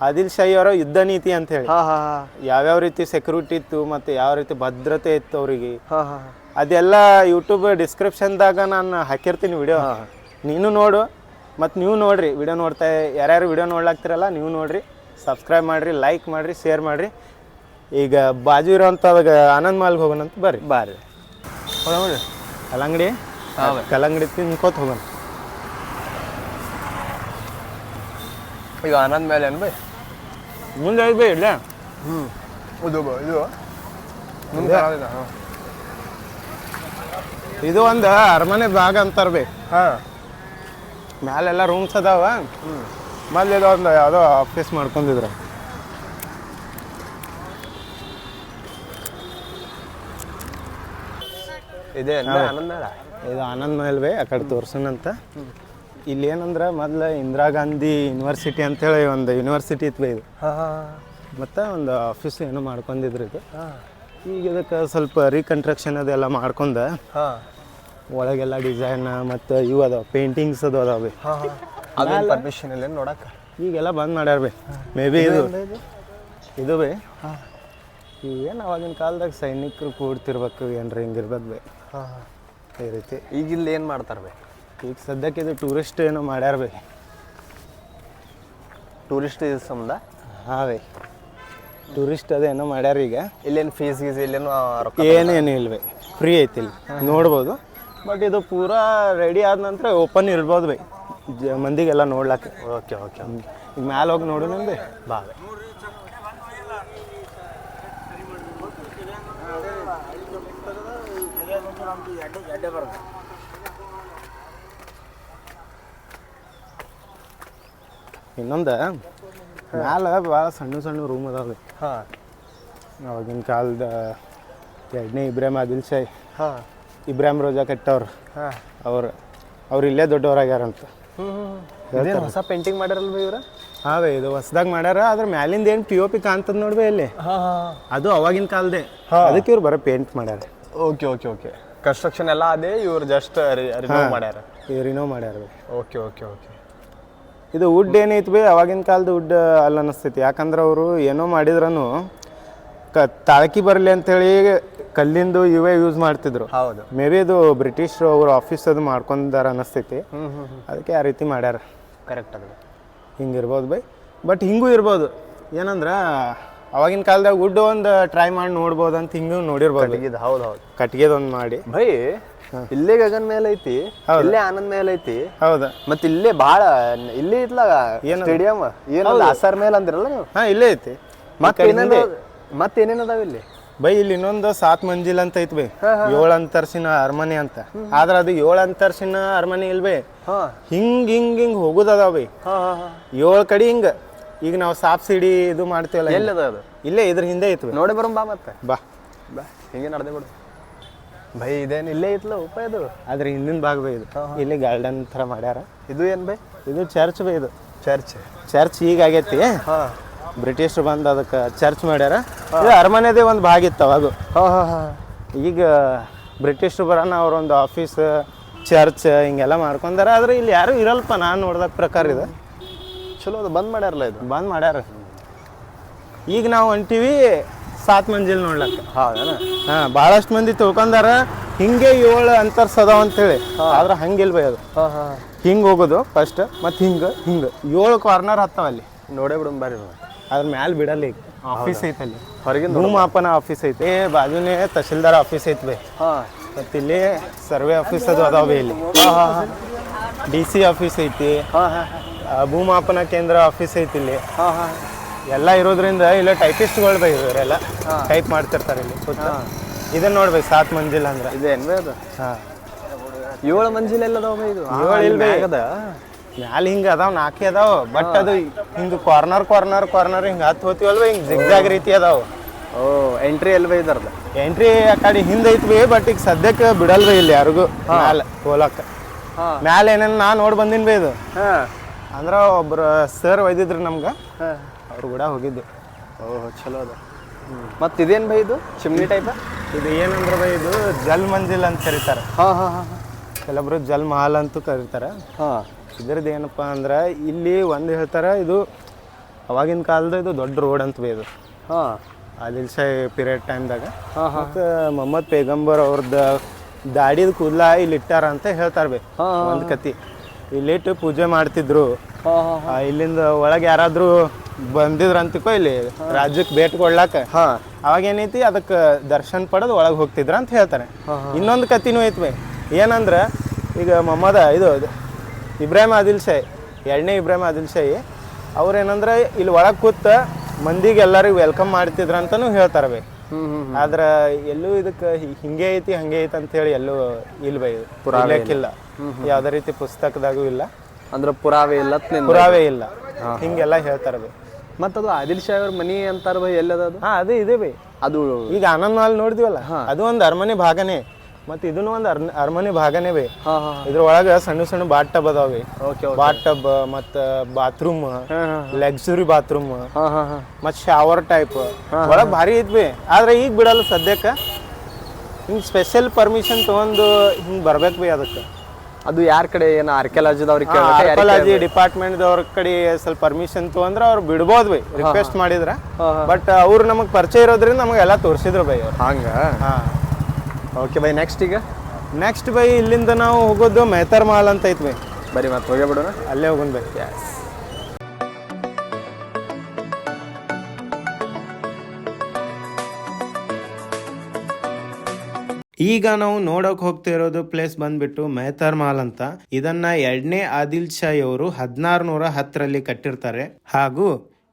ಆದಿಲ್ ಶಾಹಿ ಅವರ ಯುದ್ಧ ನೀತಿ ಅಂತ ಹೇಳಿ ಯಾವ್ಯಾವ ರೀತಿ ಸೆಕ್ಯೂರಿಟಿ ಇತ್ತು ಮತ್ತೆ ಯಾವ ರೀತಿ ಭದ್ರತೆ ಇತ್ತು ಅವ್ರಿಗೆ, ಅದೆಲ್ಲ ಯೂಟ್ಯೂಬ್ ಡಿಸ್ಕ್ರಿಪ್ಷನ್ದಾಗ ನಾನು ಹಾಕಿರ್ತೀನಿ ವಿಡಿಯೋ. ನೀನು ನೋಡು ಮತ್ತು ನೀವು ನೋಡ್ರಿ. ವಿಡಿಯೋ ನೋಡ್ತಾ ಯಾರ್ಯಾರು ವಿಡಿಯೋ ನೋಡ್ಲಾಗ್ತಿರಲ್ಲ ನೀವು ನೋಡ್ರಿ, ಸಬ್ಸ್ಕ್ರೈಬ್ ಮಾಡಿರಿ, ಲೈಕ್ ಮಾಡಿರಿ, ಶೇರ್ ಮಾಡಿರಿ. ಈಗ ಬಾಜು ಇರೋಂಥವಾಗ ಆನಂದ್ ಮಾಲ್ಗೆ ಹೋಗೋಣಂತ ಬರ್ರಿ. ಹೋಗೋಣ ಕಲ್ಲಂಗಡಿ ತಿನ್ಕೋತ ಹೋಗೋಣ. ಈಗ ಆನಂದ್ ಮೇಲೆ ಏನು ಬೈ ಮುಂದೆ ಐದು ಬೈ ಇಲ್ಲ. ಇದು ಒಂದು ಅರಮನೆ ಭಾಗ ಅಂತಾರ ಬೈ. ಮ್ಯಾಲೆಲ್ಲ ರೂಮ್ಸ್ ಅದಾವ. ಮೊದ್ಲು ಇದು ಒಂದು ಯಾವುದೋ ಆಫೀಸ್ ಮಾಡ್ಕೊಂಡಿದ್ರ. ಇದೆ ಆನಂದ್ ಮೇಳ. ಇದು ಆನಂದ್ ಮಹಲ್ ಬೈ ಆ ಕಡೆ ತೋರ್ಸೋಣಂತ. ಇಲ್ಲಿ ಏನಂದ್ರೆ ಮೊದ್ಲು ಇಂದಿರಾ ಗಾಂಧಿ ಯೂನಿವರ್ಸಿಟಿ ಅಂತೇಳಿ ಒಂದು ಯೂನಿವರ್ಸಿಟಿ ಇತ್ತು ಇದು. ಮತ್ತು ಒಂದು ಆಫೀಸ್ ಏನೋ ಮಾಡ್ಕೊಂಡಿದ್ರು ಇದು. ಈಗ ಇದಕ್ಕೆ ಸ್ವಲ್ಪ ರೀಕನ್ಸ್ಟ್ರಕ್ಷನ್ ಅದೆಲ್ಲ ಮಾಡ್ಕೊಂಡು ಒಳಗೆಲ್ಲ ಡಿಸೈನ್ ಮತ್ತು ಇವು ಅದಾವ ಪೇಂಟಿಂಗ್ಸ್ ಅದು ಅದಾವ. ಪರ್ಮಿಷನ್ ಇಲ್ಲ ನೋಡಕ್ಕೆ ಈಗೆಲ್ಲ ಬಂದ್ ಮಾಡ್ಯಾರ ಬೈ. ಮೇ ಬಿ ಇದು ಬೈ ಏನು ಅವಾಗಿನ ಕಾಲದಾಗ ಸೈನಿಕರು ಕೂಡ್ತಿರ್ಬೇಕು ಏನ್ರಿ ಹಿಂಗಿರ್ಬೇಕು ಬೈ ಈ ರೀತಿ. ಈಗ ಇಲ್ಲಿ ಏನು ಮಾಡ್ತಾರೆ ಬೈ? ಈಗ ಸದ್ಯಕ್ಕೆ ಇದು ಟೂರಿಸ್ಟ್ ಏನೋ ಮಾಡ್ಯಾರ ಬೈ. ಟೂರಿಸ್ಟ್ ಸಂಬಂಧ? ಹಾಂ ಬೈ ಟೂರಿಸ್ಟ್ ಅದೇನೋ ಮಾಡ್ಯಾರ. ಈಗ ಇಲ್ಲೇನು ಫೀಸ್ ಗೀಸ್ ಇಲ್ಲೇನು ಏನೇನು ಇಲ್ಲ ಬೈ, ಫ್ರೀ ಐತಿ ಇಲ್ಲಿ ನೋಡ್ಬೋದು. ಬಟ್ ಇದು ಪೂರಾ ರೆಡಿ ಆದ ನಂತರ ಓಪನ್ ಇರ್ಬೋದು ಬೈ ಮಂದಿಗೆಲ್ಲ ನೋಡ್ಲಾಕ. Okay okay. ಈಗ ಮ್ಯಾಲೆ ಹೋಗಿ ನೋಡು ನಿಮ್ದು ಬಾ ಬೈ. ಇನ್ನೊಂದು ಮ್ಯಾಲೆ ಭಾಳ ಸಣ್ಣ ಸಣ್ಣ ರೂಮ್ ಅದಾವೆ. ಅವಾಗಿನ ಕಾಲದ ಎರಡನೇ ಇಬ್ರಾಹಿಂ ಆದಿಲ್ ಶಾಹಿ, ಇಬ್ರಾಹಿಂ ರೋಜಾ ಕಟ್ಟವ್ರು, ಅವ್ರು ಇಲ್ಲೇ ದೊಡ್ಡವರಾಗ್ಯಾರಂತ. ಹೊಸ ಪೇಂಟಿಂಗ್ ಮಾಡ್ಯಾರಲ್ವ ಇವ್ರ? ಹಾಂ ಬೈ ಇದು ಹೊಸದಾಗಿ ಮಾಡ್ಯಾರ. ಅದ್ರ ಮ್ಯಾಲಿಂದ ಏನು POP ಕಾಣ್ತದ ನೋಡ್ಬೇ ಇಲ್ಲಿ, ಅದು ಅವಾಗಿನ ಕಾಲದೇ. ಅದಕ್ಕೆ ಇವ್ರು ಬರೋ ಪೇಂಟ್ ಮಾಡ್ಯಾರ. Okay okay okay. ಕನ್ಸ್ಟ್ರಕ್ಷನ್ ಎಲ್ಲ ಅದೇ, ಇವ್ರು ಜಸ್ಟ್ ರಿನೋವ್ ಮಾಡ್ಯಾರ. ರಿನೋವ್ ಮಾಡ್ಯಾರ ಬೈ. Okay okay okay. ಇದು ವುಡ್ ಏನೈತಿ ಬೈ ಅವಾಗಿನ ಕಾಲದ ವುಡ್ ಅಲ್ಲ ಅನಿಸ್ತೈತಿ. ಯಾಕಂದ್ರೆ ಅವರು ಏನೋ ಮಾಡಿದ್ರೂ ತಾಳಕಿ ಬರಲಿ ಅಂತೇಳಿ ಕಲ್ಲಿಂದು ಇವೇ ಯೂಸ್ ಮಾಡ್ತಿದ್ರು. ಹೌದು. ಮೇ ಬಿ ಇದು ಬ್ರಿಟಿಷರು ಅವ್ರ ಆಫೀಸ್ ಅದು ಮಾಡ್ಕೊಂಡಾರ ಅನಿಸ್ತೈತಿ. ಅದಕ್ಕೆ ಆ ರೀತಿ ಮಾಡ್ಯಾರ. ಕರೆಕ್ಟ್ ಅದು. ಹಿಂಗಿರ್ಬೋದು ಬೈ. ಬಟ್ ಹಿಂಗೂ ಇರ್ಬೋದು. ಏನಂದ್ರೆ ಅವಾಗಿನ ಕಾಲದಾಗ ವುಡ್ ಒಂದು ಟ್ರೈ ಮಾಡಿ ನೋಡ್ಬೋದು ಅಂತ ಹಿಂಗೂ ನೋಡಿರ್ಬೋದು. ಹೌದು ಹೌದು. ಕಟ್ಟಿಗೆದೊಂದು ಮಾಡಿ ಬೈ ಇಲ್ಲೇ ಗಗನ್ ಮೇಲೆ ಐತಿ, ಇಲ್ಲೇ ಆನಂದ್ ಮೇಲೆ ಐತಿ. ಹೌದಾ? ಮತ್ತೆ ಇಲ್ಲೇ ಭಾಳ ಇಲ್ಲಿ ಇತ್ಲ ಸ್ಟೇಡಿಯಂ ಏನಲ್ಲ ಆಸಾರ್ ಮೇಲೆ ಅಂದಿರಲ್ಲ ನೀವು? ಇಲ್ಲೇ ಐತಿ. ಮತ್ತೇನೇನು ಅದಾವ ಇಲ್ಲಿ ಬೈ? ಇಲ್ಲಿ ಇನ್ನೊಂದು 7 ಮಂಜಿಲ್ ಅಂತ ಐತಿ ಬೈ. 7 ಅಂತರ್ಸಿನ ಅರಮನೆ ಅಂತ. ಆದ್ರೆ ಅದು 7 ಅಂತರ್ಸಿನ ಅರಮನೆ ಇಲ್ ಬೈ. ಹಿಂಗ್ ಹಿಂಗ್ ಹಿಂಗ್ ಹೋಗುದ ಅದಾವ ಬೈ 7 ಕಡೆ ಹಿಂಗ. ಈಗ ನಾವು ಸಾಪ್ ಸಿಡಿ ಇದು ಮಾಡ್ತೀವಲ್ಲ, ಎಲ್ಲದ ಅದು? ಇಲ್ಲೇ ಇದ್ರ ಹಿಂದೆ ಐತಿ. ನೋಡಿ ಬರೋಣ ಬಾ. ಮತ್ತೆ ಬಾ ಬಾ ಹಿಂಗೆ ನಡೆದೇ ಬಿಡು ಬೈ. ಇದೇನು ಇಲ್ಲೇ ಐತ್ಲ ಉಪ ಇದು? ಅದ್ರ ಹಿಂದಿನ ಭಾಗ ಬೈ ಇದು. ಇಲ್ಲಿ ಗಾರ್ಡನ್ ಥರ ಮಾಡ್ಯಾರ. ಇದು ಏನು ಬೈ? ಇದು ಚರ್ಚ್ ಬೈ. ಇದು ಚರ್ಚ್ ಈಗ ಆಗೈತಿ. ಬ್ರಿಟಿಷರು ಬಂದು ಅದಕ್ಕೆ ಚರ್ಚ್ ಮಾಡ್ಯಾರ. ಇದು ಅರಮನೆದೇ ಒಂದು ಭಾಗ ಇತ್ತು ಅವಾಗ. ಈಗ ಬ್ರಿಟಿಷರು ಬರೋಣ ಅವ್ರೊಂದು ಆಫೀಸ್ ಚರ್ಚ್ ಹಿಂಗೆಲ್ಲ ಮಾಡ್ಕೊಂಡಾರ. ಆದ್ರೆ ಇಲ್ಲಿ ಯಾರು ಇರಲ್ಪ ನಾನು ನೋಡ್ದ ಪ್ರಕಾರ. ಇದು ಚಲೋ ಅದು ಬಂದ್ ಮಾಡ್ಯಾರಲ್ಲ? ಇದು ಬಂದ್ ಮಾಡ್ಯಾರ. ಈಗ ನಾವು ಹೊಂಟೀವಿ 7 ಮಂಜಿಲ್ ನೋಡ್ಲಕ್ಕ. ಭಾಳಷ್ಟು ಮಂದಿ ತಿಳ್ಕೊಂಡಾರ ಹಿಂಗೆ 7 ಅಂತರ್ಸ್ ಅದಾವ ಅಂತೇಳಿ. ಆದ್ರೆ ಹಂಗಿಲ್ ಬೈ ಅದು. ಹಿಂಗೆ ಹೋಗೋದು ಫಸ್ಟ್, ಮತ್ತು ಹಿಂಗೆ 7 ಕಾರ್ನರ್ ಹತ್ತಾವ ಅಲ್ಲಿ. ನೋಡೇ ಬಿಡು ಬರ್ರಿ. ಅದ್ರ ಮ್ಯಾಲೆ ಬಿಡಲ್ಲ. ಈಗ ಆಫೀಸ್ ಐತಲ್ಲಿ, ಹೊರಗಿನ ಭೂಮಾಪನ ಆಫೀಸ್ ಐತಿ. ಬಾಜುನೇ ತಹಶೀಲ್ದಾರ್ ಆಫೀಸ್ ಐತಿ ಬೈ. ಮತ್ತು ಇಲ್ಲಿ ಸರ್ವೆ ಆಫೀಸ್ ಅದು ಅದಾವ ಬೈ. ಇಲ್ಲಿ DC ಆಫೀಸ್ ಐತಿ. ಭೂಮಾಪನ ಕೇಂದ್ರ ಆಫೀಸ್ ಐತಿ ಇಲ್ಲಿ. ಎಲ್ಲ ಇರೋದ್ರಿಂದ ಇಲ್ಲ ಟೈಪಿಸ್ಟ್ಗಳು ಬೈ. ಇವರೆಲ್ಲ ಟೈಪ್ ಮಾಡ್ತಿರ್ತಾರೆ ಇಲ್ಲಿ. ಇದನ್ನ ನೋಡ್ಬೈ 7 ಮಂಜಿಲ್ ಅಂದ್ರೆ. ಇದೇನು ಬೈ ಅದು? 7 ಮಂಜಿಲ್ ಎಲ್ಲ ಅದಾವ ಬೈ. ಇದು 7 ಇಲ್ಲ ಅದ. ಮ್ಯಾಲೆ ಹಿಂಗೆ ಅದಾವ 4 ಅದಾವ. ಬಟ್ ಅದು ಹಿಂಗೆ ಕಾರ್ನರ್ ಹಿಂಗೆ ಹತ್ತು ಹೋಗ್ತೀವಲ್ವ, ಹಿಂಗೆ ಜಿಗ್ಜಾಗ್ ರೀತಿ ಅದಾವ. ಎಂಟ್ರಿ ಎಲ್ಲಿ ಬೈ ಇದಾರ್ದ? ಎಂಟ್ರಿ ಆ ಕಡೆ ಹಿಂದೆ ಐತಿ ಬೈ. ಬಟ್ ಈಗ ಸದ್ಯಕ್ಕೆ ಬಿಡಲ್ ಬೈ ಇಲ್ಲಿ ಯಾರಿಗೂ ಮ್ಯಾಲೆ ಹೋಲಕ್ಕ. ಮ್ಯಾಲೆ ಏನೇನು ನಾ ನೋಡಿ ಬಂದಿನಿ ಬೈ. ಇದು ಅಂದ್ರೆ ಒಬ್ರು ಸರ್ ಒಯ್ದಿದ್ರು ನಮ್ಗೆ. ಅವ್ರು ಕೂಡ ಹೋಗಿದ್ದು. ಓಹ್ ಚಲೋ ಅದ. ಮತ್ತು ಇದೇನು ಬೈ ಇದು ಚಿಮ್ನಿ ಟೈಪ? ಇದು ಏನಂದ್ರೆ ಬೈ ಇದು ಜಲ್ ಮಂಜಿಲ್ ಅಂತ ಕರೀತಾರೆ. ಕೆಲವೊಬ್ರು ಜಲ್ ಮಹಲ್ ಅಂತೂ ಕರೀತಾರೆ. ಇದ್ರದ್ದು ಏನಪ್ಪ ಅಂದ್ರೆ ಇಲ್ಲಿ ಒಂದು ಹೇಳ್ತಾರೆ, ಇದು ಅವಾಗಿನ ಕಾಲದ ಇದು ದೊಡ್ಡ ರೋಡ್ ಅಂತ ಬೈ ಇದು. ಆದಿಲ್ ಶಾಹಿ ಪೀರಿಯಡ್ ಟೈಮ್ದಾಗ ಮತ್ತು ಮೊಹಮ್ಮದ್ ಪೈಗಂಬರ್ ಅವ್ರದ್ದು ದಾಡಿದ ಕೂದಲ ಇಲ್ಲಿ ಇಟ್ಟಾರ ಅಂತ ಹೇಳ್ತಾರೆ ಬೈ ಒಂದು ಕತಿ. ಇಲ್ಲಿಟ್ಟು ಪೂಜೆ ಮಾಡ್ತಿದ್ರು. ಇಲ್ಲಿಂದ ಒಳಗೆ ಯಾರಾದರೂ ಬಂದಿದ್ರು ಅಂತಿಕೋ ಇಲ್ಲಿ ರಾಜ್ಯಕ್ಕೆ ಭೇಟಿ ಕೊಡ್ಲಾಕ, ಅವಾಗ ಏನೈತಿ ಅದಕ್ಕೆ ದರ್ಶನ್ ಪಡೆದು ಒಳಗೆ ಹೋಗ್ತಿದ್ರ ಅಂತ ಹೇಳ್ತಾರೆ. ಇನ್ನೊಂದು ಕತಿನೂ ಐತಿ ಬೈ. ಏನಂದ್ರೆ ಈಗ ಮೊಹಮ್ಮದ ಇದು ಇಬ್ರಾಹಿಂ ಆದಿಲ್ ಶಾಹಿ, 2ನೇ ಇಬ್ರಾಹಿಂ ಆದಿಲ್ ಶಾಹಿ ಅವ್ರೇನಂದ್ರೆ ಇಲ್ಲಿ ಒಳಗೆ ಕೂತ ಮಂದಿಗೆ ಎಲ್ಲರಿಗೂ ವೆಲ್ಕಮ್ ಮಾಡ್ತಿದ್ರ ಅಂತಲೂ ಹೇಳ್ತಾರೆ ಬೈ. ಆದ್ರೆ ಎಲ್ಲೂ ಇದಕ್ಕೆ ಹಿಂಗೆ ಐತಿ ಹಂಗೆ ಐತಿ ಅಂತ ಹೇಳಿ ಎಲ್ಲೂ ಇಲ್ಲ ಬೈ, ಪುರಾವೆಕ್ಕಿಲ್ಲ, ಯಾವುದೇ ರೀತಿ ಪುಸ್ತಕದಾಗೂ ಇಲ್ಲ, ಅಂದ್ರೆ ಪುರಾವೆ ಇಲ್ಲ, ಪುರಾವೆ ಇಲ್ಲ, ಹಿಂಗೆಲ್ಲ ಹೇಳ್ತಾರೆ ಬೈ. ಮತ್ತು ಅದು ಆದಿಲ್ ಶಾಹಿ ಅವ್ರ ಮನಿ ಅಂತಾರ ಬೈ, ಎಲ್ಲದ ಅದು? ಅದು ಇದೆ ಬೈ. ಅದು ಈಗ ಆನಂದ್ ಮಹಲ್ ನೋಡಿದ್ವಲ್ಲ, ಅದು ಒಂದು ಅರಮನೆ ಭಾಗನೇ, ಮತ್ತು ಇದನ್ನು ಒಂದು ಅರಮನೆ ಭಾಗನೇ ಬೈ. ಇದ್ರೊಳಗೆ ಸಣ್ಣ ಸಣ್ಣ ಬಾತ್ ಟಬ್ ಅದಾವೆ. ಬಾತ್ ಟಬ್ ಮತ್ತು ಬಾತ್ರೂಮ್, ಲಕ್ಸುರಿ ಬಾತ್ರೂಮ್ ಮತ್ತು ಶವರ್ ಟೈಪ್ ಒಳಗೆ ಭಾರಿ ಐತಿ ಬೈ. ಆದ್ರೆ ಈಗ ಬಿಡಲ್ಲ ಸದ್ಯಕ್ಕೆ. ಹಿಂಗೆ ಸ್ಪೆಷಲ್ ಪರ್ಮಿಷನ್ ತೊಗೊಂಡು ಹಿಂಗೆ ಬರ್ಬೇಕು ಬೈ ಅದಕ್ಕೆ. ಅದು ಯಾರ ಕಡೆ ಏನು ಆರ್ಕಿಯಾಲಜಿದವ್ರಿಗೆ? ಆರ್ಕಿಯಾಲಜಿ ಡಿಪಾರ್ಟ್ಮೆಂಟ್ದವ್ರ ಕಡೆ ಸ್ವಲ್ಪ ಪರ್ಮಿಷನ್ ತೊಗೊಂಡ್ರೆ ಅವ್ರು ಬಿಡ್ಬೋದು ಬೈ, ರಿಕ್ವೆಸ್ಟ್ ಮಾಡಿದ್ರೆ. ಬಟ್ ಅವ್ರು ನಮಗೆ ಪರಿಚಯ ಇರೋದ್ರಿಂದ ನಮಗೆಲ್ಲ ತೋರಿಸಿದ್ರು ಬೈ ಅವ್ರು. ಹಂಗೆ? Okay by. ನೆಕ್ಸ್ಟ್ ಬೈ ಇಲ್ಲಿಂದ ನಾವು ಹೋಗೋದು ಮೆಹತರ್ ಮಹಲ್ ಅಂತ ಐತಿ ಬೈ. ಬರೀ ಮತ್ತೆ ಹೋಗೇ ಬಿಡೋಣ, ಅಲ್ಲೇ ಹೋಗೋಣ ಬೈ. ಈಗ ನಾವು ನೋಡಕ್ ಹೋಗ್ತಿರೋದು ಪ್ಲೇಸ್ ಬಂದ್ಬಿಟ್ಟು ಮೆಹತರ್ ಮಹಲ್ ಅಂತ. ಇದನ್ನ 2ನೇ ಆದಿಲ್ ಶಾಹಿ ಅವರು 1610ರಲ್ಲಿ ಕಟ್ಟಿರ್ತಾರೆ ಹಾಗೂ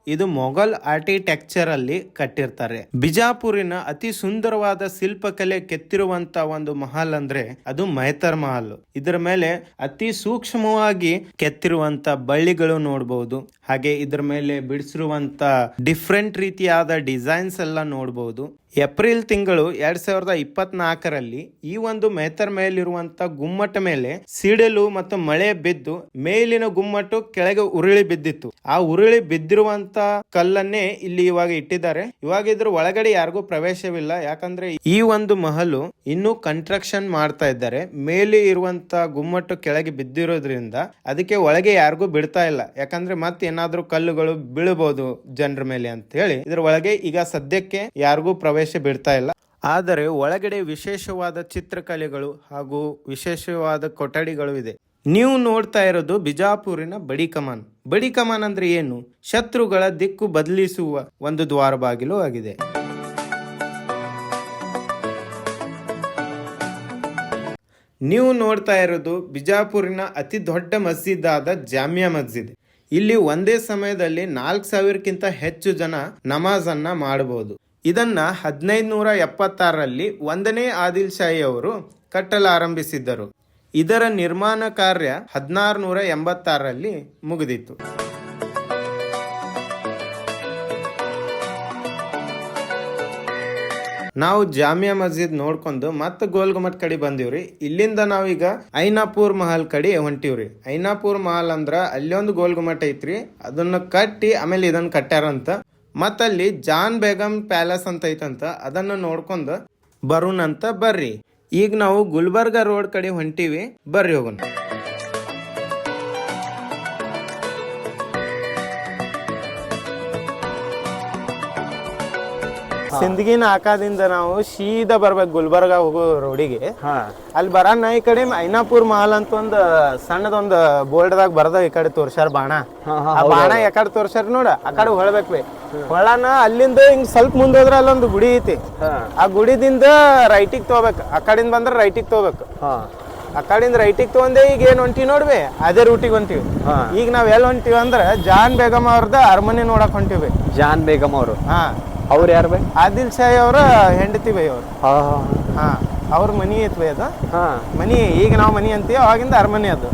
ಇದು ಮೊಘಲ್ ಆರ್ಕಿಟೆಕ್ಚರ್ ಅಲ್ಲಿ ಕಟ್ಟಿರ್ತಾರೆ. ಬಿಜಾಪುರಿನ ಅತಿ ಸುಂದರವಾದ ಶಿಲ್ಪಕಲೆ ಕೆತ್ತಿರುವಂತ ಒಂದು ಮಹಲ್ ಅಂದ್ರೆ ಅದು ಮೆಹತರ್ ಮಹಲ್. ಇದರ ಮೇಲೆ ಅತಿ ಸೂಕ್ಷ್ಮವಾಗಿ ಕೆತ್ತಿರುವಂತ ಬಳ್ಳಿಗಳು ನೋಡಬಹುದು. ಹಾಗೆ ಇದರ ಮೇಲೆ ಬಿಡಿಸಿರುವಂತ ಡಿಫ್ರೆಂಟ್ ರೀತಿಯಾದ ಡಿಸೈನ್ಸ್ ಎಲ್ಲ ನೋಡಬಹುದು. ಏಪ್ರಿಲ್ ತಿಂಗಳು 2024ರಲ್ಲಿ ಈ ಒಂದು ಮೆಹತರ್ ಮೇಲಿರುವಂತ ಗುಮ್ಮಟ ಮೇಲೆ ಸಿಡಿಲು ಮತ್ತು ಮಳೆ ಬಿದ್ದು ಮೇಲಿನ ಗುಮ್ಮಟು ಕೆಳಗೆ ಉರುಳಿ ಬಿದ್ದಿತ್ತು. ಆ ಉರುಳಿ ಬಿದ್ದಿರುವಂತ ಕಲ್ಲನ್ನೇ ಇಲ್ಲಿ ಇವಾಗ ಇಟ್ಟಿದ್ದಾರೆ. ಇವಾಗ ಇದ್ರ ಒಳಗಡೆ ಯಾರಿಗೂ ಪ್ರವೇಶವಿಲ್ಲ, ಯಾಕಂದ್ರೆ ಈ ಒಂದು ಮಹಲು ಇನ್ನೂ ಕನ್ಸ್ಟ್ರಕ್ಷನ್ ಮಾಡ್ತಾ ಇದ್ದಾರೆ. ಮೇಲೆ ಇರುವಂತ ಗುಮ್ಮಟು ಕೆಳಗೆ ಬಿದ್ದಿರೋದ್ರಿಂದ ಅದಕ್ಕೆ ಒಳಗೆ ಯಾರಿಗೂ ಬಿಡ್ತಾ ಇಲ್ಲ, ಯಾಕಂದ್ರೆ ಮತ್ತೆ ಏನಾದ್ರೂ ಕಲ್ಲುಗಳು ಬೀಳಬಹುದು ಜನರ ಮೇಲೆ ಅಂತ ಹೇಳಿ ಇದ್ರ ಒಳಗೆ ಈಗ ಸದ್ಯಕ್ಕೆ ಯಾರಿಗೂ ಪ್ರವೇಶ ಬಿಡ್ತಾ ಇಲ್ಲ. ಆದರೆ ಒಳಗಡೆ ವಿಶೇಷವಾದ ಚಿತ್ರಕಲೆಗಳು ಹಾಗೂ ವಿಶೇಷವಾದ ಕೊಠಡಿಗಳು ಇದೆ. ನೀವು ನೋಡ್ತಾ ಇರೋದು ಬಿಜಾಪುರಿನ ಬಡಿ ಕಮಾನ್. ಬಡಿ ಕಮಾನ್ ಅಂದ್ರೆ ಏನು? ಶತ್ರುಗಳ ದಿಕ್ಕು ಬದಲಿಸುವ ಒಂದು ದ್ವಾರ ಬಾಗಿಲು ಆಗಿದೆ. ನೀವು ನೋಡ್ತಾ ಇರೋದು ಬಿಜಾಪುರಿನ ಅತಿ ದೊಡ್ಡ ಮಸ್ಜಿದ್ ಆದ ಜಾಮಿಯಾ ಮಸ್ಜಿದ್. ಇಲ್ಲಿ ಒಂದೇ ಸಮಯದಲ್ಲಿ 4000ಕ್ಕಿಂತ ಹೆಚ್ಚು ಜನ ನಮಾಜ್ ಅನ್ನ ಮಾಡಬಹುದು. ಇದನ್ನ 1576ರಲ್ಲಿ 1ನೇ ಆದಿಲ್ ಶಾಹಿ ಅವರು ಕಟ್ಟಲಾರಂಭಿಸಿದ್ದರು. ಇದರ ನಿರ್ಮಾಣ ಕಾರ್ಯ 1686ರಲ್ಲಿ ಮುಗಿದಿತ್ತು. ನಾವು ಜಾಮಿಯಾ ಮಸ್ಜಿದ್ ನೋಡ್ಕೊಂಡು ಮತ್ತೆ ಗೋಲ್ ಗುಮ್ಮಟ್ ಕಡೆ ಬಂದಿವ್ರಿ. ಇಲ್ಲಿಂದ ನಾವೀಗ ಐನಾಪುರ್ ಮಹಲ್ ಕಡೆ ಹೊಂಟಿವ್ರಿ. ಐನಾಪುರ್ ಮಹಲ್ ಅಂದ್ರ ಅಲ್ಲಿ ಒಂದು ಗೋಲ್ ಗುಮ್ಮಟ್ ಐತ್ರಿ, ಅದನ್ನ ಕಟ್ಟಿ ಆಮೇಲೆ ಇದನ್ನ ಕಟ್ಟಾರಂತ. ಮತ್ತಲ್ಲಿ ಜಾನ್ ಬೇಗಂ ಪ್ಯಾಲೇಸ್ ಅಂತ ಐತಂತ, ಅದನ್ನ ನೋಡ್ಕೊಂಡ್ ಬರೋಣಂತ ಬರ್ರಿ. ಈಗ ನಾವು ಗುಲ್ಬರ್ಗ ರೋಡ್ ಕಡೆ ಹೊಂಟಿವಿ, ಬರ್ರಿ ಹೋಗೋಣ. ಸಿಂದಗಿನ ಆಕಾದಿಂದ ನಾವು ಸೀದಾ ಬರ್ಬೇಕು ಗುಲ್ಬರ್ಗ ಹೋಗೋ ರೋಡಿಗೆ. ಅಲ್ಲಿ ಬರೋಣ ಈ ಕಡೆ ಐನಾಪುರ್ ಮಹಲ್ ಅಂತ ಒಂದು ಸಣ್ಣದೊಂದು ಬೋಲ್ಡ್ದಾಗ ಬರ್ದ ಈ ಕಡೆ ತೋರ್ಸ್ಯಾರ ಬಾಣ. ಆ ಬಾಣ ಯಾಕಡೆ ತೋರ್ಸ್ಯಾರ ನೋಡ, ಆ ಕಡೆ ಹೊಳ್ಬೇಕು ಬೈ. ಹೊಳನ ಅಲ್ಲಿಂದ ಹಿಂಗ್ ಸ್ವಲ್ಪ ಮುಂದೆ ಹೋದ್ರ ಅಲ್ಲೊಂದು ಗುಡಿ ಐತಿ. ಆ ಗುಡಿದಿಂದ ರೈಟಿಗೆ ತಗೋಬೇಕು, ಆ ಕಡೆಯಿಂದ ಬಂದ್ರೆ ರೈಟಿಗೆ ತಗೋಬೇಕು. ಆ ಕಡೆಯಿಂದ ರೈಟಿಗೆ ತಗೊಂಡೆ ಈಗ ಏನ್ ಹೊಂಟಿವಿ ನೋಡ್ವಿ, ಅದೇ ರೂಟಿಗೆ ಹೊಂಟಿವಿ. ಈಗ ನಾವ್ ಎಲ್ಲಿ ಹೊಂಟಿವಿ ಅಂದ್ರೆ ಜಾನ್ ಬೇಗಂ ಅವ್ರದ ಅರಮನೆ ನೋಡಕ್ ಹೊಂಟಿವಿ. ಜಾನ್ ಬೇಗಂ ಅವರು? ಅವ್ರು ಯಾರು ಬೈ? ಆದಿಲ್ ಶಾಹಿ ಅವರ ಹೆಂಡತಿ ಬೈ ಅವ್ರು. ಅವ್ರ ಮನಿ ಐತ್ ಬೈ ಅದು. ಮನಿ ಈಗ ನಾವು ಮನಿ ಅಂತೀವಿ, ಅವಾಗಿಂದ ಅರಮನೆ ಅದು.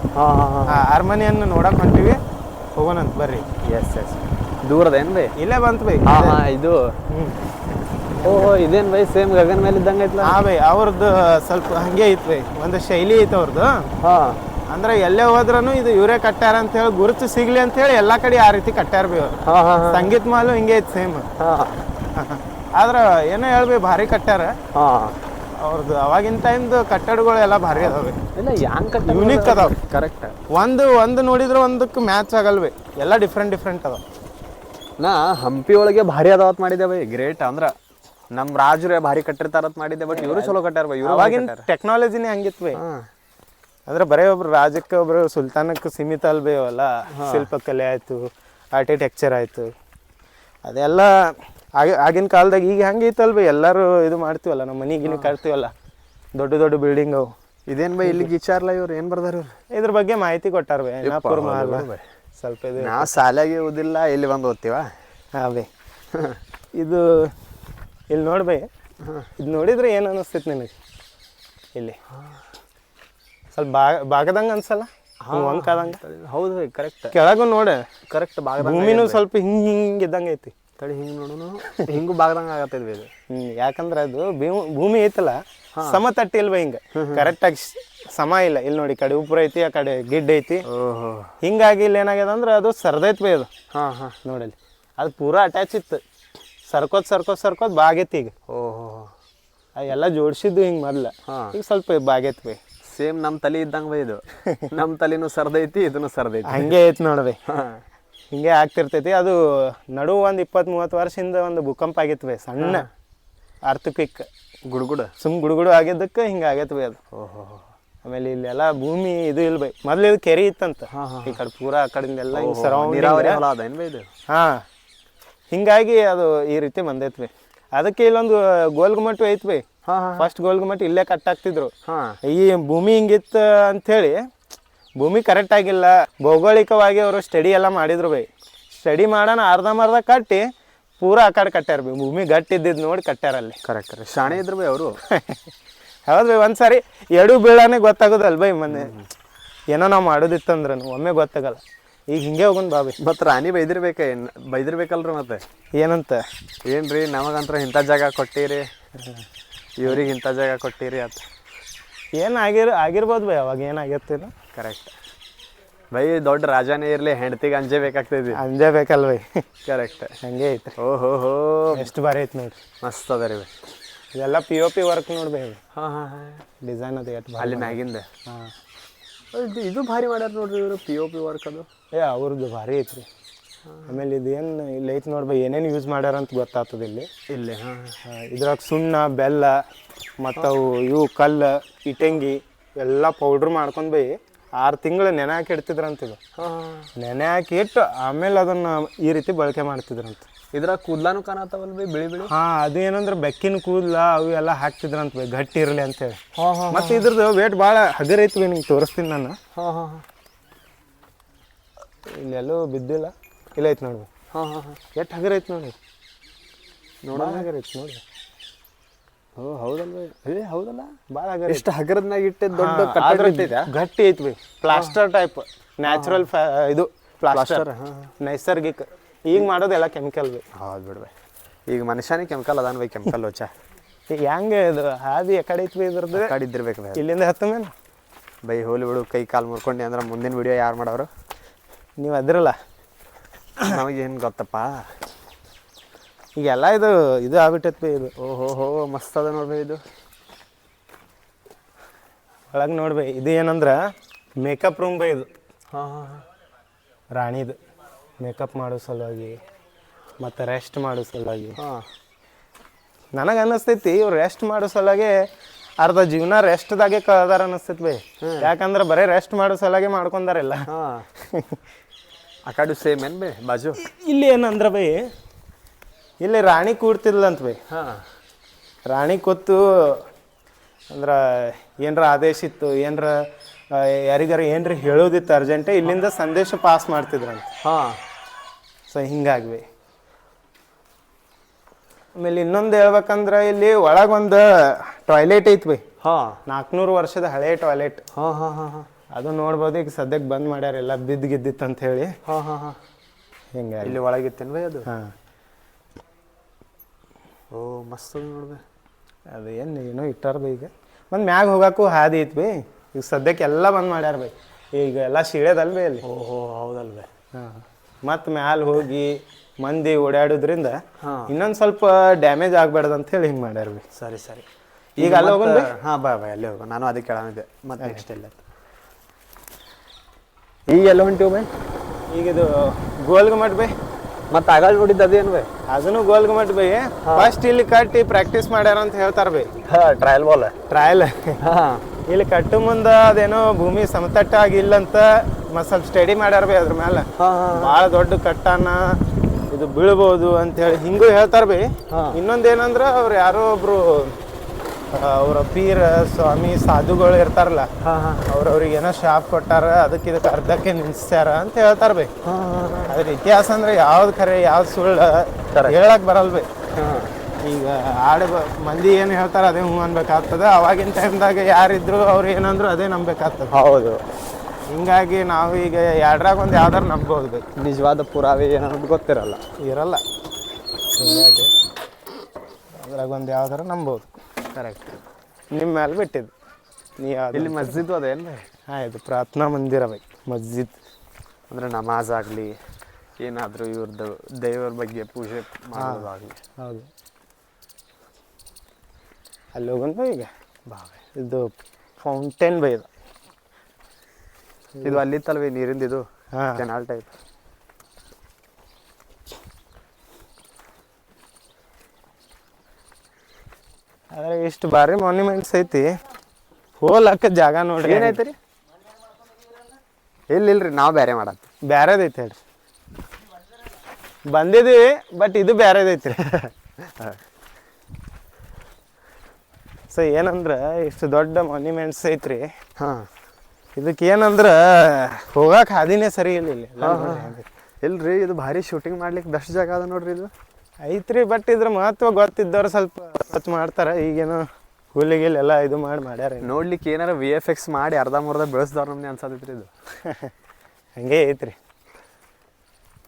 ಅರಮನೆಯನ್ನು ನೋಡಕ್ ಹೊಂಟಿವಿ, ಹೋಗೋಣಂತ ಬರ್ರಿ. Yes yes. ದೂರದೇನ್ ಬೈ? ಇಲ್ಲೇ ಬಂತು ಬೈ ಇದು. ಓಹೋ, ಇದೇನ್ ಬೈ ಸೇಮ್ ಗಗನ್ ಮೇಲೆ ಇದ್ದಂಗ ಐತ್ಲ? ಹಾ ಬೈ, ಅವ್ರದ್ದು ಸ್ವಲ್ಪ ಹಂಗೆ ಐತ್ ಬೈ, ಒಂದು ಶೈಲಿ ಐತೆ ಅವ್ರದ್ದು. ಅಂದ್ರೆ ಎಲ್ಲೇ ಹೋದ್ರೂ ಇದು ಇವರೇ ಕಟ್ಟಾರ ಅಂತ ಹೇಳಿ ಗುರುತು ಸಿಗ್ಲಿ ಅಂತ ಹೇಳಿ ಎಲ್ಲಾ ಕಡೆ ಆ ರೀತಿ ಕಟ್ಟಾರ ಬಿ ಅವ್ರು. ಸಂಗೀತ ಮಾಲು ಹಿಂಗೆ ಐತಿ ಸೇಮ್. ಆದ್ರ ಏನೋ ಹೇಳ್ಬಿ ಭಾರಿ ಕಟ್ಟಾರ ಅವ್ರದ್ದು. ಅವಾಗಿನ ಟೈಮ್ದು ಕಟ್ಟಡಗಳು ಎಲ್ಲ ಭಾರಿ ಅದಾವೆ. ಇಲ್ಲ ಯಾಂಗ್ ಯೂನಿಕ್ ಅದಾವ. ಕರೆಕ್ಟ್. ಒಂದು ನೋಡಿದ್ರೆ ಒಂದಕ್ಕೆ ಮ್ಯಾಚ್ ಆಗಲ್ವೇ, ಎಲ್ಲ ಡಿಫ್ರೆಂಟ್ ಅದಾವ. ನಾ ಹಂಪಿ ಒಳಗೆ ಭಾರಿ ಅದಾವತ್ ಮಾಡಿದ್ದೆ ಬೈ. ಗ್ರೇಟ್ ಅಂದ್ರ ನಮ್ ರಾಜರೇ ಭಾರಿ ಕಟ್ಟಿರ್ತಾರತ್ ಮಾಡಿದ್ದೆ. ಬಟ್ ಇವರು ಚಲೋ ಕಟ್ಟಾರ ಬೈ. ಅವಾಗಿನ ಟೆಕ್ನಾಲಜಿನೇ ಹಂಗಿತ್ತು ಬೈ. ಅಂದ್ರೆ ಬರೀ ಒಬ್ರು ರಾಜಕ್ಕೆ ಒಬ್ರು ಸುಲ್ತಾನಕ್ಕೆ ಸೀಮಿತ ಅಲ್ಬೇ ಅವೆಲ್ಲ. ಶಿಲ್ಪಕಲೆ ಆಯ್ತು, ಆರ್ಕಿಟೆಕ್ಚರ್ ಆಯ್ತು, ಅದೆಲ್ಲ ಆಗಿನ ಕಾಲದಾಗ. ಈಗ ಹೆಂಗೈತಲ್ಬಿ ಎಲ್ಲರೂ ಇದು ಮಾಡ್ತೀವಲ್ಲ, ನಮ್ಮ ಮನಿಗಿನ ಕಟ್ತೀವಲ್ಲ, ದೊಡ್ಡ ದೊಡ್ಡ ಬಿಲ್ಡಿಂಗ್ ಅವು. ಇದೇನ್ ಬೈ ಇಲ್ಲಿ ವಿಚಾರಲ್ಲ ಇವ್ರು ಏನ್ ಬರ್ದಾರ? ಇದ್ರ ಬಗ್ಗೆ ಮಾಹಿತಿ ಕೊಟ್ಟಾರ ಬೈ. ಯನಾಪುರ ಮಹಲ್ ಸ್ವಲ್ಪ ಇದು. ನಾ ಶಾಲೆಗೆ ಓದಿಲ್ಲ, ಇಲ್ಲಿ ಬಂದು ಓದ್ತೀವ. ಹಾಂ ಬೈ. ಇದು ಇಲ್ಲಿ ನೋಡ್ಬೈ, ಇದು ನೋಡಿದ್ರೆ ಏನು ಅನಿಸ್ತೈತಿ ನಿನಗೆ? ಇಲ್ಲಿ ಸ್ವಲ್ಪ ಬಾಗದಂಗೆ ಅನ್ಸಲ್ಲ? ವಂಕಾದಂಗೆ. ಹೌದು ಬೈ, ಕರೆಕ್ಟ್. ಕೆಳಗೂ ನೋಡ ಕರೆಕ್ಟ್. ಭೂಮಿನೂ ಸ್ವಲ್ಪ ಹಿಂಗೆ ಇದ್ದಂಗೆ ಐತಿ. ತಡಿ ಹಿಂಗೆ ನೋಡೋಣ, ಹಿಂಗೂ ಬಾಗದಂಗೆ ಆಗತ್ತಿದ್ವಿ ಇದು. ಯಾಕಂದ್ರೆ ಅದು ಭೂಮಿ ಐತಲ್ಲ, ಸಮ ತಟ್ಟಿ ಇಲ್ವ ಹಿಂಗೆ ಕರೆಕ್ಟಾಗಿ ಸಮ ಇಲ್ಲ. ಇಲ್ಲಿ ನೋಡಿ, ಈ ಕಡೆ ಉಪ್ಪರ ಐತಿ, ಆ ಕಡೆ ಗಿಡ್ಡ ಐತಿ. ಹಿಂಗಾಗಿ ಇಲ್ಲಿ ಏನಾಗ್ಯದ ಅಂದ್ರೆ ಅದು ಸರ್ದೈತ್ ಬೈ ಅದು. ನೋಡಲ್ಲಿ ಅದು ಪೂರಾ ಅಟ್ಯಾಚ್ ಇತ್ತು. ಸರ್ಕೋತ್ ಬಾಗೈತಿ ಈಗ. ಎಲ್ಲ ಜೋಡಿಸಿದ್ದು ಹಿಂಗೆ ಮೊದ್ಲ. ಈಗ ಸ್ವಲ್ಪ ಬಾಗೈತಿ ಬೈ. ಸೇಮ್ ನಮ್ಮ ತಲೆ ಇದ್ದಂಗೆ ಬೈ ಇದು. ನಮ್ಮ ತಲೆನೂ ಸರ್ದೈತಿ, ಇದನ್ನು ಸರ್ದೈತಿ. ಹಂಗೆ ಐತಿ ನೋಡ್ಬೈ. ಹಿಂಗೆ ಆಗ್ತಿರ್ತೈತಿ. ಅದು ನಡುವು ಒಂದು 20-30 ವರ್ಷದಿಂದ ಒಂದು ಭೂಕಂಪ ಆಗೈತಿ ಬೈ, ಸಣ್ಣ ಅರ್ಥಕ್ವಿಕ್. ಗುಡುಗುಡು ಆಗಿದ್ದಕ್ಕೆ ಹಿಂಗೆ ಆಗೈತಿ ಬೈ ಅದು. ಆಮೇಲೆ ಇಲ್ಲೆಲ್ಲ ಭೂಮಿ ಇದು ಇಲ್ಲ ಬೈ. ಮೊದ್ಲು ಇದು ಕೆರೆ ಇತ್ತಂತ. ಈ ಕಡೆ ಪೂರಾ ಆ ಕಡೆಯಿಂದ ಎಲ್ಲ ಸರೌಂಡಿಂಗ್. ಹಿಂಗಾಗಿ ಅದು ಈ ರೀತಿ ಬಂದೈತಿ ಬೈ. ಅದಕ್ಕೆ ಇಲ್ಲೊಂದು ಗೋಲ್ಗುಮಟ್ ಐತಿ ಬೈ. ಫಸ್ಟ್ ಗೋಲ್ಗುಮಟ್ ಇಲ್ಲೇ ಕಟ್ಟಾಕ್ತಿದ್ರು. ಈ ಭೂಮಿ ಹಿಂಗಿತ್ತು ಅಂಥೇಳಿ, ಭೂಮಿ ಕರೆಕ್ಟ್ ಆಗಿಲ್ಲ. ಭೌಗೋಳಿಕವಾಗಿ ಅವರು ಸ್ಟಡಿ ಎಲ್ಲ ಮಾಡಿದ್ರು ಬೈ. ಸ್ಟಡಿ ಮಾಡೋಣ ಅರ್ಧಂಬರ್ಧ ಕಟ್ಟಿ ಪೂರಾ ಆ ಕಡೆ ಕಟ್ಟ್ಯಾರ ಬೈ. ಭೂಮಿ ಗಟ್ಟಿದ್ದು ನೋಡಿ ಕಟ್ಟ್ಯಾರ ಅಲ್ಲಿ. ಕರೆಕ್ಟ್. ಶಾಣೆ ಇದ್ರು ಬೈ ಅವರು. ಹೌದು ಬೈ. ಒಂದ್ಸಾರಿ ಎಡು ಬೀಳಾನೆ ಗೊತ್ತಾಗೋದಲ್ಲ ಬೈ. ಮೊನ್ನೆ ಏನೋ ನಾವು ಮಾಡೋದಿತ್ತಂದ್ರೆ ಒಮ್ಮೆ ಗೊತ್ತಾಗಲ್ಲ. ಈಗ ಹಿಂಗೆ ಹೋಗೋಣ ಬಾಬಿ. ಮತ್ತು ರಾಣಿ ಬೈದಿರ್ಬೇಕಲ್ರಿ ಮತ್ತೆ. ಏನಂತ? ಏನ್ರಿ ನಮಗಂತ್ರ ಇಂಥ ಜಾಗ ಕೊಟ್ಟಿರಿ, ಇವ್ರಿಗೆ ಇಂಥ ಜಾಗ ಕೊಟ್ಟಿರಿ ಅಂತ. ಆಗಿರ್ಬೋದು ಬೈ. ಅವಾಗ ಏನಾಗಿರ್ತೀರ. Correct by. ದೊಡ್ಡ ರಾಜನೇ ಇರಲಿ, ಹೆಂಡತಿಗೆ ಅಂಜಬೇಕಾಗ್ತೈತಿ. ಅಂಜಬೇಕಲ್ಲ ಬೈ. ಕರೆಕ್ಟ್. ಹಂಗೆ ಐತೆ. ಓಹೋ ಎಷ್ಟು ಬಾರಿ ಐತೆ ನೋಡ್ರಿ. ಮಸ್ತ್ ಅದ ರೀ ಬೈ. ಇದೆಲ್ಲ POP ವರ್ಕ್ ನೋಡ್ಬೇ. ಡಿಸೈನ್ ಅದು ಎಷ್ಟು ಅಲ್ಲಿ ಮ್ಯಾಗಿಂದ. ಇದು ಭಾರಿ ಮಾಡ್ಯಾರ ನೋಡ್ರಿ ಇವರು, POP ವರ್ಕ್ ಅದು. ಅವ್ರದ್ದು ಭಾರಿ ಐತ್ರಿ. ಆಮೇಲೆ ಇದೇನು ಇಲ್ಲಿ ಐತೆ ನೋಡ್ಬೈ, ಏನೇನು ಯೂಸ್ ಮಾಡ್ಯಾರ ಅಂತ ಗೊತ್ತಾಗ್ತದೆ ಇಲ್ಲಿ. ಇದ್ರಾಗ ಸುಣ್ಣ, ಬೆಲ್ಲ ಮತ್ತು ಇವು ಕಲ್ಲು, ಇಟಂಗಿ ಎಲ್ಲ ಪೌಡ್ರ್ ಮಾಡ್ಕೊಂಡು ಬೈ 6 ತಿಂಗಳು ನೆನೆ ಹಾಕಿ ಇಡ್ತಿದ್ರಂತ. ಇದು ನೆನೆ ಹಾಕಿ ಇಟ್ಟು ಆಮೇಲೆ ಅದನ್ನು ಈ ರೀತಿ ಬಳಕೆ ಮಾಡ್ತಿದ್ರಂತ. ಇದ್ರಾಗ ಕೂದ್ಲಾನು ಕಾಣತ್ತವಲ್ಲ ಬೈ, ಬಿಳಿ. ಅದು ಏನಂದ್ರೆ ಬೆಕ್ಕಿನ ಕೂದ್ಲ ಅವು ಎಲ್ಲ ಹಾಕ್ತಿದ್ರಂತ ಬೈ, ಗಟ್ಟಿ ಇರಲಿ ಅಂತೇಳಿ. ಮತ್ತು ಇದ್ರದ್ದು ವೇಟ್ ಭಾಳ ಹಗರ್ ಐತಿ ಬೈ. ನಿಮ್ಗೆ ತೋರಿಸ್ತೀನಿ ನಾನು. ಇಲ್ಲೆಲ್ಲೂ ಬಿದ್ದಿಲ್ಲ. ಇಲ್ಲ ಐತಿ ನೋಡಿ. ಎಷ್ಟು ಹಗರ್ ಐತಿ ನೋಡಿ. ನೋಡೋಣ ಹಗರ್ ಐತಿ ನೋಡಿ. ಹೌದಲ್ವ? ಹೌದಲ್ಲ, ಭಾಳ ಹಗರ್. ಎಷ್ಟು ಹಗರದ್ನಾಗ ಇಟ್ಟೆ ದೊಡ್ಡ ಗಟ್ಟಿ ಐತಿ ಬೈ. ಪ್ಲಾಸ್ಟರ್ ಟೈಪ್, ನ್ಯಾಚುರಲ್ ಇದು ಪ್ಲಾಸ್ಟರ್, ನೈಸರ್ಗಿಕ. ಈಗ ಮಾಡೋದೆಲ್ಲ ಕೆಮಿಕಲ್ ಬೈ. ಹೌದು ಬಿಡ್ಬೈ. ಈಗ ಮನುಷ್ಯನೇ ಕೆಮಿಕಲ್ ಅದಾನ ಬೈ. ಕೆಮಿಕಲ್ ವಚ್ಚ ಈಗ ಹೆಂಗೆ ಇದು ಹಾದಿ ಎಕಡೆ ಐತಿ ಬೈ? ಇದ್ರದ್ದು ಕಡೆ ಇದ್ದಿರ್ಬೇಕು ಬೈ. ಇಲ್ಲಿಂದ ಹತ್ತ ಮೇಲೆ ಬೈ ಹೋಲಿ ಬಿಡು. ಕೈ ಕಾಲು ಮುರ್ಕೊಂಡು ಅಂದ್ರೆ ಮುಂದಿನ ವಿಡಿಯೋ ಯಾರು ಮಾಡೋರು? ನೀವು ಅದ್ರಲ್ಲ. ನಮಗೇನು ಗೊತ್ತಪ್ಪ. ಈಗೆಲ್ಲ ಇದು ಆಗ್ಬಿಟ್ಟೈತಿ ಬೈ. ಇದು ಓಹೋ ಮಸ್ತ್ ಅದ ನೋಡ್ಬೈ. ಇದು ಒಳಗೆ ನೋಡ್ಬೈ. ಇದು ಏನಂದ್ರೆ ಮೇಕಪ್ ರೂಮ್ ಬೈ. ಇದು ರಾಣಿದು ಮೇಕಪ್ ಮಾಡೋ ಸಲುವಾಗಿ ಮತ್ತು ರೆಸ್ಟ್ ಮಾಡೋ ಸಲುವಾಗಿ. ನನಗೆ ಅನ್ನಿಸ್ತೈತಿ ಇವ್ರು ರೆಸ್ಟ್ ಮಾಡೋ ಸಲುವಾಗಿ ಅರ್ಧ ಜೀವನ ರೆಸ್ಟ್ದಾಗೆ ಕಳ್ದಾರ ಅನ್ನಿಸ್ತೈತಿ ಬೈ. ಯಾಕಂದ್ರೆ ಬರೀ ರೆಸ್ಟ್ ಮಾಡೋ ಸಲುವಾಗಿ ಮಾಡ್ಕೊಂಡಾರೆಲ್ಲ. ಆ ಕಡೆ ಸೇಮ್ ಏನು ಬೈ ಬಾಜು? ಇಲ್ಲಿ ಏನಂದ್ರೆ ಬೈ, ಇಲ್ಲಿ ರಾಣಿ ಕೂಡ್ತಿದ್ಲಂತ ಬೈ. ರಾಣಿ ಕೂತು ಅಂದ್ರೆ ಏನರ ಆದೇಶ ಇತ್ತು, ಏನರ ಯಾರಿಗಾರ ಏನ್ರ ಹೇಳೋದಿತ್ತು ಅರ್ಜೆಂಟೆ, ಇಲ್ಲಿಂದ ಸಂದೇಶ ಪಾಸ್ ಮಾಡ್ತಿದ್ರಂತ. ಸೊ ಹಿಂಗಾಗಿ ಬೈ. ಆಮೇಲೆ ಇನ್ನೊಂದು ಹೇಳ್ಬೇಕಂದ್ರೆ ಇಲ್ಲಿ ಒಳಗೊಂದು ಟಾಯ್ಲೆಟ್ ಐತಿ ಬೈ. 400 ವರ್ಷದ ಹಳೆ ಟಾಯ್ಲೆಟ್. ಅದು ನೋಡ್ಬೋದು. ಈಗ ಸದ್ಯಕ್ಕೆ ಬಂದ್ ಮಾಡ್ಯಾರ, ಎಲ್ಲ ಬಿದ್ದಿತ್ತು ಅಂತ ಹೇಳಿ. ಹಿಂಗೆ ಇಲ್ಲಿ ಒಳಗಿತ್ತೇನು ಬೈ ಅದು? ಓ ಮಸ್ತ್ ನೋಡ್ಬೇ. ಅದು ಏನೋ ಇಟ್ಟಾರ ಬೈ. ಈಗ ಬಂದು ಮ್ಯಾಗ ಹೋಗಾಕು ಹಾದಿ ಐತಿ ಬೈ. ಈಗ ಸದ್ಯಕ್ಕೆ ಎಲ್ಲ ಬಂದ್ ಮಾಡ್ಯಾರ ಬೈ. ಈಗ ಎಲ್ಲ ಸಿಳ್ಯದಲ್ವೇ ಅಲ್ಲಿ. ಓಹೋ ಹೌದಲ್ವೇ. ಹಾಂ ಮತ್ತು ಮ್ಯಾಲೆ ಹೋಗಿ ಮಂದಿ ಓಡಾಡೋದ್ರಿಂದ ಇನ್ನೊಂದು ಸ್ವಲ್ಪ ಡ್ಯಾಮೇಜ್ ಆಗ್ಬಾರ್ದು ಅಂತ ಹೇಳಿ ಹಿಂಗೆ ಮಾಡ್ಯಾರ ಬಿ. ಸರಿ ಸರಿ. ಈಗ ಅಲ್ಲಿ ಹೋಗೋಣ. ಹಾಂ ಬಾ ಅಲ್ಲಿ ಹೋಗೋ. ನಾನು ಅದಕ್ಕೆ ಕೇಳಿದೆ ಮತ್ತೆ ನೆಕ್ಸ್ಟ್ ಎಲ್ಲ ಈಗ ಎಲ್ಲ ಹೊಂಟಿವ್ ಬೈ. ಈಗ ಇದು ಗೋಲ್ಗುಮಟ್ ಬೈ. ಮತ್ತೆ ಆಗ ನೋಡಿದ್ದು ಅದೇನು ಬೈ? ಅದನ್ನು ಗೋಲ್ಗುಮಟ್ ಬೈ. ಫಸ್ಟ್ ಇಲ್ಲಿ ಕಟ್ಟಿ ಪ್ರಾಕ್ಟೀಸ್ ಮಾಡ್ಯಾರ ಅಂತ ಹೇಳ್ತಾರೆ ಬೈ. Trial ball. ಟ್ರಯಲ್ ಇಲ್ಲಿ ಕಟ್ಟು ಮುಂದೆ ಅದೇನೋ ಭೂಮಿ ಸಮತಟ್ಟ ಆಗಿಲ್ಲಂತ ಮತ್ತು ಸ್ವಲ್ಪ ಸ್ಟಡಿ ಮಾಡ್ಯಾರ ಬೈ ಅದ್ರ ಮೇಲೆ. ಭಾಳ ದೊಡ್ಡ ಕಟ್ಟನ ಇದು ಬೀಳ್ಬೋದು ಅಂತೇಳಿ ಹಿಂಗೂ ಹೇಳ್ತಾರೆ ಬೈ. ಇನ್ನೊಂದೇನಂದ್ರೆ ಅವ್ರು ಯಾರೋ ಒಬ್ರು ಅವರ ಪೀರ ಸ್ವಾಮಿ ಸಾಧುಗಳು ಇರ್ತಾರಲ್ಲ, ಅವ್ರವ್ರಿಗೆ ಏನೋ ಶಾಪ್ ಕೊಟ್ಟಾರ, ಅದಕ್ಕೆ ಇದಕ್ಕೆ ಅರ್ಧಕ್ಕೆ ನಿಲ್ಸ್ಯಾರ ಅಂತ ಹೇಳ್ತಾರ ಬೈ. ಅದ್ರ ಇತಿಹಾಸ ಅಂದ್ರೆ ಯಾವ್ದು ಖರೆ ಯಾವ್ದು ಸುಳ್ಳು ಹೇಳಕ್ ಬರಲ್ ಬೈ. ಈಗ ಮಂದಿ ಏನು ಹೇಳ್ತಾರ ಅದೇ ಹ್ಞೂ ಅನ್ಬೇಕಾಗ್ತದ. ಅವಾಗಿನ ಟೈಮ್ದಾಗ ಯಾರಿದ್ರು ಅವ್ರು ಏನಂದ್ರು ಅದೇ ನಂಬೇಕಾಗ್ತದೆ. ಹೌದು. ಹಿಂಗಾಗಿ ನಾವು ಈಗ ಎರಡ್ರಾಗ ಒಂದು ಯಾವ್ದಾರು ನಂಬೋದು ಬೈ. ನಿಜವಾದ ಪುರಾವೆ ಏನನ್ನೋದು ಗೊತ್ತಿರಲ್ಲ, ಇರಲ್ಲ. ಹಿಂಗಾಗಿ ಅದ್ರಾಗ ಒಂದು ಯಾವ್ದಾರು ನಂಬೋದು. ಕರೆಕ್ಟ್. ನಿಮ್ಮ ಮೇಲೆ ಬಿಟ್ಟಿದ್ದು ನೀ ಇಲ್ಲಿ ಮಸ್ಜಿದ್ ಅದೇನು ಬೈ? ಹಾಂ, ಇದು ಪ್ರಾರ್ಥನಾ ಮಂದಿರ ಬೈ. ಮಸ್ಜಿದ್ ಅಂದರೆ ನಮಾಜ್ ಆಗಲಿ ಏನಾದರೂ ಇವ್ರದ್ದು ದೇವರ ಬಗ್ಗೆ ಪೂಜೆ ಮಾಡೋದಾಗಲಿ. ಹೌದು. ಅಲ್ಲಿ ಹೋಗೋಣ ಬೈ. ಈಗ ಬಾ ಬೈ. ಇದು ಫೌಂಟೇನ್ ಬೈ. ಇದು ಅಲ್ಲಿತ್ತಲ್ವೇ ನೀರಿಂದ ಇದು ಕೆನಾಲ್ ಟೈಪ್. ಅದ್ರಾಗ ಇಷ್ಟು ಭಾರಿ ಮಾನ್ಯುಮೆಂಟ್ಸ್ ಐತಿ, ಹೋಲಕ್ಕ ಜಾಗ ನೋಡ್ರಿ. ಏನೈತೆ ರೀ? ಇಲ್ರಿ ನಾವು ಬೇರೆ ಮಾಡತ್ತಿ. ಬ್ಯಾರೇದೈತೆ ಹೇಳ್ರಿ. ಬಂದಿದ್ದೀವಿ ಬಟ್ ಇದು ಬ್ಯಾರೇದೈತಿ. ಸೊ ಏನಂದ್ರೆ ಇಷ್ಟು ದೊಡ್ಡ ಮಾನ್ಯುಮೆಂಟ್ಸ್ ಐತ್ರಿ. ಹಾಂ, ಇದಕ್ಕೆ ಏನಂದ್ರೆ ಹೋಗಕ್ಕೆ ಹಾದಿನೇ ಸರಿ ಇಲ್ಲ ಇಲ್ಲಿ. ಇಲ್ರಿ ಇದು ಭಾರಿ ಶೂಟಿಂಗ್ ಮಾಡ್ಲಿಕ್ಕೆ ಬೆಸ್ಟ್ ಜಾಗ ಅದ ನೋಡ್ರಿ. ಇದು ಐತ್ರಿ, ಬಟ್ ಇದ್ರ ಮಹತ್ವ ಗೊತ್ತಿದ್ದವ್ರು ಸ್ವಲ್ಪ ಸ್ವಚ್ಛ ಮಾಡ್ತಾರೆ. ಈಗೇನು ಹುಲ್ಲಿಗೆಲ್ಲ ಇದು ಮಾಡ್ಯಾರ. ನೋಡ್ಲಿಕ್ಕೆ ಏನಾರ VFX ಮಾಡಿ ಅರ್ಧಂಬರ್ಧ ಬೆಳೆಸ್ದವ್ರು ನಮ್ಗೆ ಅನ್ಸತೈತ್ರಿ ಇದು. ಹಂಗೆ ಐತ್ರಿ.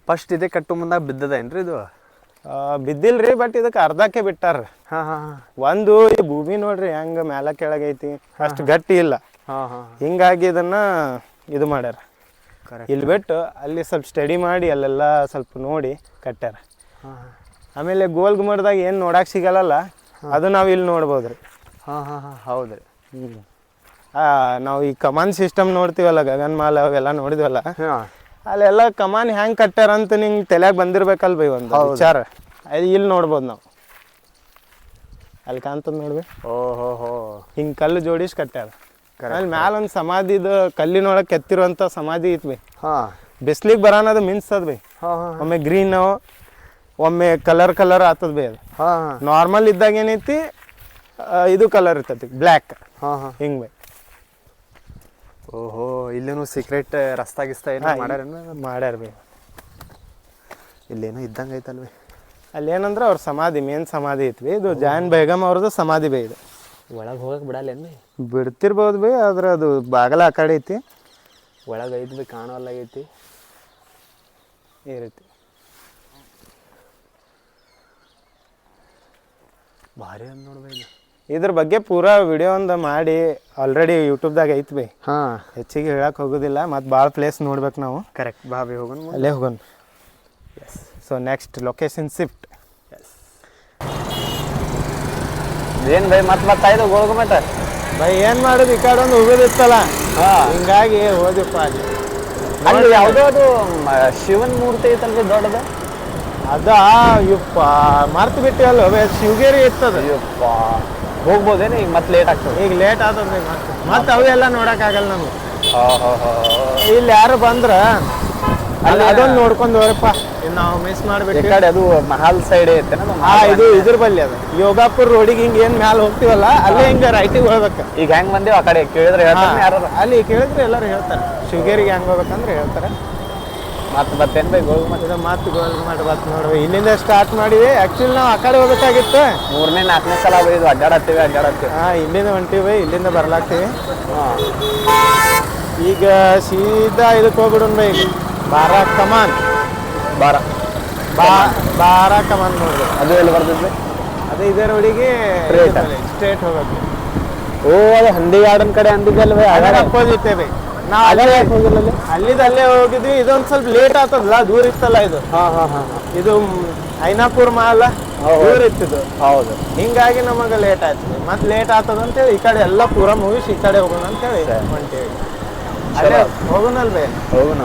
ಫಸ್ಟ್ ಇದೇ ಕಟ್ಟು ಮುಂದಾಗ ಬಿದ್ದದೇನ್ರಿ ಇದು? ಬಿದ್ದಿಲ್ರಿ, ಬಟ್ ಇದಕ್ಕೆ ಅರ್ಧಕ್ಕೆ ಬಿಟ್ಟಾರ. ಹಾಂ ಹಾಂ ಹಾಂ. ಒಂದು ಈ ಭೂಮಿ ನೋಡ್ರಿ ಹೆಂಗೆ ಮ್ಯಾಲ ಕೆಳಗೈತಿ, ಅಷ್ಟು ಗಟ್ಟಿ ಇಲ್ಲ. ಹಾಂ ಹಾಂ. ಹಿಂಗಾಗಿ ಇದನ್ನ ಇದು ಮಾಡ್ಯಾರ. ಕರೆಕ್ಟ್. ಇಲ್ಲಿ ಬಿಟ್ಟು ಅಲ್ಲಿ ಸ್ವಲ್ಪ ಸ್ಟಡಿ ಮಾಡಿ ಅಲ್ಲೆಲ್ಲ ಸ್ವಲ್ಪ ನೋಡಿ ಕಟ್ಟ್ಯಾರ. ಹಾಂ. ಆಮೇಲೆ ಗೋಲ್ ಗುಮ್ಮಟದಾಗ ಏನು ನೋಡಕ್ಕೆ ಸಿಗಲ್ಲ, ಅದು ನಾವು ಇಲ್ಲಿ ನೋಡ್ಬೋದ್ರಿ. ಹಾಂ ಹಾಂ ಹಾಂ. ಹೌದು ರೀ. ನಾವು ಈ ಕಮಾನ್ ಸಿಸ್ಟಮ್ ನೋಡ್ತೀವಲ್ಲ, ಗಗನ್ಮಾಲ ಅವೆಲ್ಲ ನೋಡಿದ್ವಲ್ಲ, ಹಾಂ, ಅಲ್ಲೆಲ್ಲ ಕಮಾನ್ ಹೆಂಗೆ ಕಟ್ಟ್ಯಾರ ಅಂತ ನಿಂಗೆ ತಲೆಯಾಗ ಬಂದಿರ್ಬೇಕಲ್ ಬೈ ಒಂದು ವಿಚಾರ. ಅದು ಇಲ್ಲಿ ನೋಡ್ಬೋದು ನಾವು. ಅಲ್ಲಿ ಕಾಣ್ತದ ನೋಡ್ಬಿ. ಓಹೋ ಹೋ. ಹಿಂಗೆ ಕಲ್ಲು ಜೋಡಿಸಿ ಕಟ್ಟ್ಯಾರ. ಅಲ್ಲಿ ಮ್ಯಾಲ ಒಂದು ಸಮಾಧಿದು ಕಲ್ಲಿನೊಳಗೆ ಕೆತ್ತಿರುವಂಥ ಸಮಾಧಿ ಐತಿ ಬೈ. ಹಾಂ. ಬಿಸ್ಲಿಗೆ ಬರೋಣದು ಮಿನ್ಸದ್ ಬೈ. ಹಾಂ ಹಾಂ. ಒಮ್ಮೆ ಗ್ರೀನು ಒಮ್ಮೆ ಕಲರ್ ಆಗ್ತದ ಬೈ. ಅದು ಹಾಂ ಹಾಂ. ನಾರ್ಮಲ್ ಇದ್ದಾಗ ಏನೈತಿ ಇದು ಕಲರ್ ಇರ್ತೈತಿ ಬ್ಲ್ಯಾಕ್. ಹಾಂ ಹಾಂ. ಹಿಂಗೆ ಬೈ. ಓಹೋ, ಇಲ್ಲೇನು ಸೀಕ್ರೆಟ್ ರಸ್ತಾ ಗಿಸ್ತಾ ಏನೋ ಮಾಡ್ಯಾರ ಬೈ. ಇಲ್ಲೇನೋ ಇದ್ದಂಗೆ ಐತಲ್ವೇ. ಅಲ್ಲಿ ಏನಂದ್ರೆ ಅವ್ರ ಸಮಾಧಿ, ಮೇನ್ ಸಮಾಧಿ ಐತಿ ಬೈ. ಇದು ಜಾನ್ ಬೇಗಮ್ ಅವ್ರದ್ದು ಸಮಾಧಿ ಬೈ. ಇದು ಒಳಗೆ ಹೋಗಕ್ಕೆ ಬಿಡಲ್ಲೇನು ಬೈ? ಬಿಡ್ತಿರ್ಬೋದು ಬೈ, ಆದ್ರೆ ಅದು ಬಾಗಲ ಆ ಕಡೆ ಐತಿ. ಒಳಗೆ ಐತಿ ಬೈ, ಕಾಣೋಲ್ಲಾಗೈತಿ ಈ ರೀತಿ. ಭಾರಿ ಅಂದ್ ನೋಡ್ಬೈ. ಇದ್ರ ಬಗ್ಗೆ ಪೂರಾ ವಿಡಿಯೋ ಒಂದು ಮಾಡಿ ಆಲ್ರೆಡಿ ಯೂಟ್ಯೂಬ್ದಾಗ ಐತಿ ಬೈ. ಹಾಂ, ಹೆಚ್ಚಿಗೆ ಹೇಳಕ್ಕೆ ಹೋಗೋದಿಲ್ಲ, ಮತ್ತು ಭಾಳ ಪ್ಲೇಸ್ ನೋಡ್ಬೇಕು ನಾವು. ಕರೆಕ್ಟ್. ಬಾ ಬೈ ಹೋಗೋಣ, ಅಲ್ಲೇ ಹೋಗೋಣ. Yes. So next location shift. Yes. ಏನು ಬೈ ಮತ್ತೆ ಇದು ಗೋಲ್ಗುಮಟ ಬೈ ಏನು ಮಾಡೋದು, ಈ ಕಡೆ ಒಂದು ಹೋಗೋದಿತ್ತಲ್ಲ, ಹಿಂಗಾಗಿ ಹೋದಿಪ್ಪ ಅಲ್ಲಿ. ಅಲ್ಲಿ ಯಾವುದೋ ಅದು ಶಿವನ್ ಮೂರ್ತಿ ಐತಲ್ರಿ ದೊಡ್ಡದ, ಅದ ಯಪ್ಪ ಮರ್ತು ಬಿಟ್ಟಿವಲ್ಲ ಬೈ. ಶಿವಗಿರಿ ಇರ್ತದ. ಯಪ್ಪ ಹೋಗ್ಬೋದೇನು ಈಗ? ಮತ್ತೆ ಲೇಟ್ ಆಗ್ತದೆ. ಈಗ ಲೇಟ್ ಆಗ್ತದ ಬೈ. ಮತ್ತೆ ಅವೆಲ್ಲ ನೋಡೋಕ್ಕಾಗಲ್ಲ ನಮ್ಗೆ. ಇಲ್ಲಿ ಯಾರು ಬಂದ್ರ ಅಲ್ಲಿ ಅದೊಂದು ನೋಡ್ಕೊಂಡು ಹೋರಪ್ಪ, ನಾವು ಮಿಸ್ ಮಾಡ್ಬಿಟ್ಟು. ಈ ಕಡೆ ಅದು ಮಹಾಲ್ ಸೈಡ್ ಐತೆ. ಇದು ಇದ್ರ ಬಲ್ಲಿ ಅದ ಯೋಗಾಪುರ ರೋಡಿಗೆ ಹಿಂಗೆ ಏನು ಮ್ಯಾಲ ಹೋಗ್ತೀವಲ್ಲ, ಅಲ್ಲೇ ಹಿಂಗೆ ರೈಟಿಗೆ ಹೋಗ್ಬೇಕು. ಈಗ ಹೆಂಗ್ ಬಂದೀವಿ ಆ ಕಡೆ ಕೇಳಿದ್ರೆ ಹೇಳ್ತಾರೆ ಯಾರು? ಅಲ್ಲಿ ಕೇಳಿದ್ರೆ ಎಲ್ಲರೂ ಹೇಳ್ತಾರೆ ಶಿವಗಿರಿಗೆ ಹೆಂಗೆ ಹೋಗ್ಬೇಕಂದ್ರೆ ಹೇಳ್ತಾರೆ. ಮತ್ತೆ ಬರ್ತೇನು ಬೈ ಗೋಲ್ಗುಮಟ? ಇದು ಮತ್ತೆ ಗೋಲ್ಗುಮಟ ಬತ್ ನೋಡ್ರಿ. ಇಲ್ಲಿಂದ ಸ್ಟಾರ್ಟ್ ಮಾಡಿವಿ. ಆ್ಯಕ್ಚುಲಿ ನಾವು ಆ ಕಡೆ ಹೋಗ್ಬೇಕಾಗಿತ್ತು. 3ನೇ 4ನೇ ಸಲ ಬೈ ಇದು ಅಡ್ಡಾಡತ್ತೀವಿ. ಹಾಂ, ಇಲ್ಲಿಂದ ಹೊಂಟೀವಿ, ಇಲ್ಲಿಂದ ಬರ್ಲಾಗ್ತೀವಿ. ಹಾಂ, ಈಗ ಸೀದಾ ಇದಕ್ಕೆ ಹೋಗ್ಬಿಡೋಣ ಬೈ. ಈಗ ಬಾರಾ ಕಮಾನ್. ಬಾರಾ ಕಮಾನ್ ನೋಡ್ರಿ. ಅದು ಎಲ್ಲಿ ಬರ್ತೈತಿ? ಅದು ಇದೇ ರೋಡಿಗೆ ಸ್ಟ್ರೇಟ್ ಹೋಗೋದು. ಓ, ಅದು ಹಂದಿ ಗಾರ್ಡನ್ ಕಡೆ ಅಂದಿದ್ದಲ್ಲ ಬೈ? ಅದರ ಅಪೋಸಿಟ್ ಬೈ. ನಾ ಅಲ್ಲೇ ಹೋಗಿದ್ವಿ. ಇದೊಂದ್ ಸ್ವಲ್ಪ ಲೇಟ್ ಆಗ್ತದಲ್ಲ, ದೂರ ಇತ್ತಲ್ಲ ಇದು. ಇದು ಐನಾಪುರ್ ಮಾಲ್ ದೂರ ಇತ್ತಿದು. ಹೌದು, ಹಿಂಗಾಗಿ ನಮಗೆ ಲೇಟ್ ಆಯ್ತದೆ. ಮತ್ತೆ ಲೇಟ್ ಆಗ್ತದ ಅಂತೇಳಿ ಈ ಕಡೆ ಎಲ್ಲ ಪೂರ ಮುಗಿಸಿ ಈ ಕಡೆ ಹೋಗೋಣ ಅಂತೇಳಿ ಹೊಂಟೇವಿ. ಅಲ್ಲೇ ಹೋಗೋಣಲ್ ಬೈ? ಹೋಗೋಣ.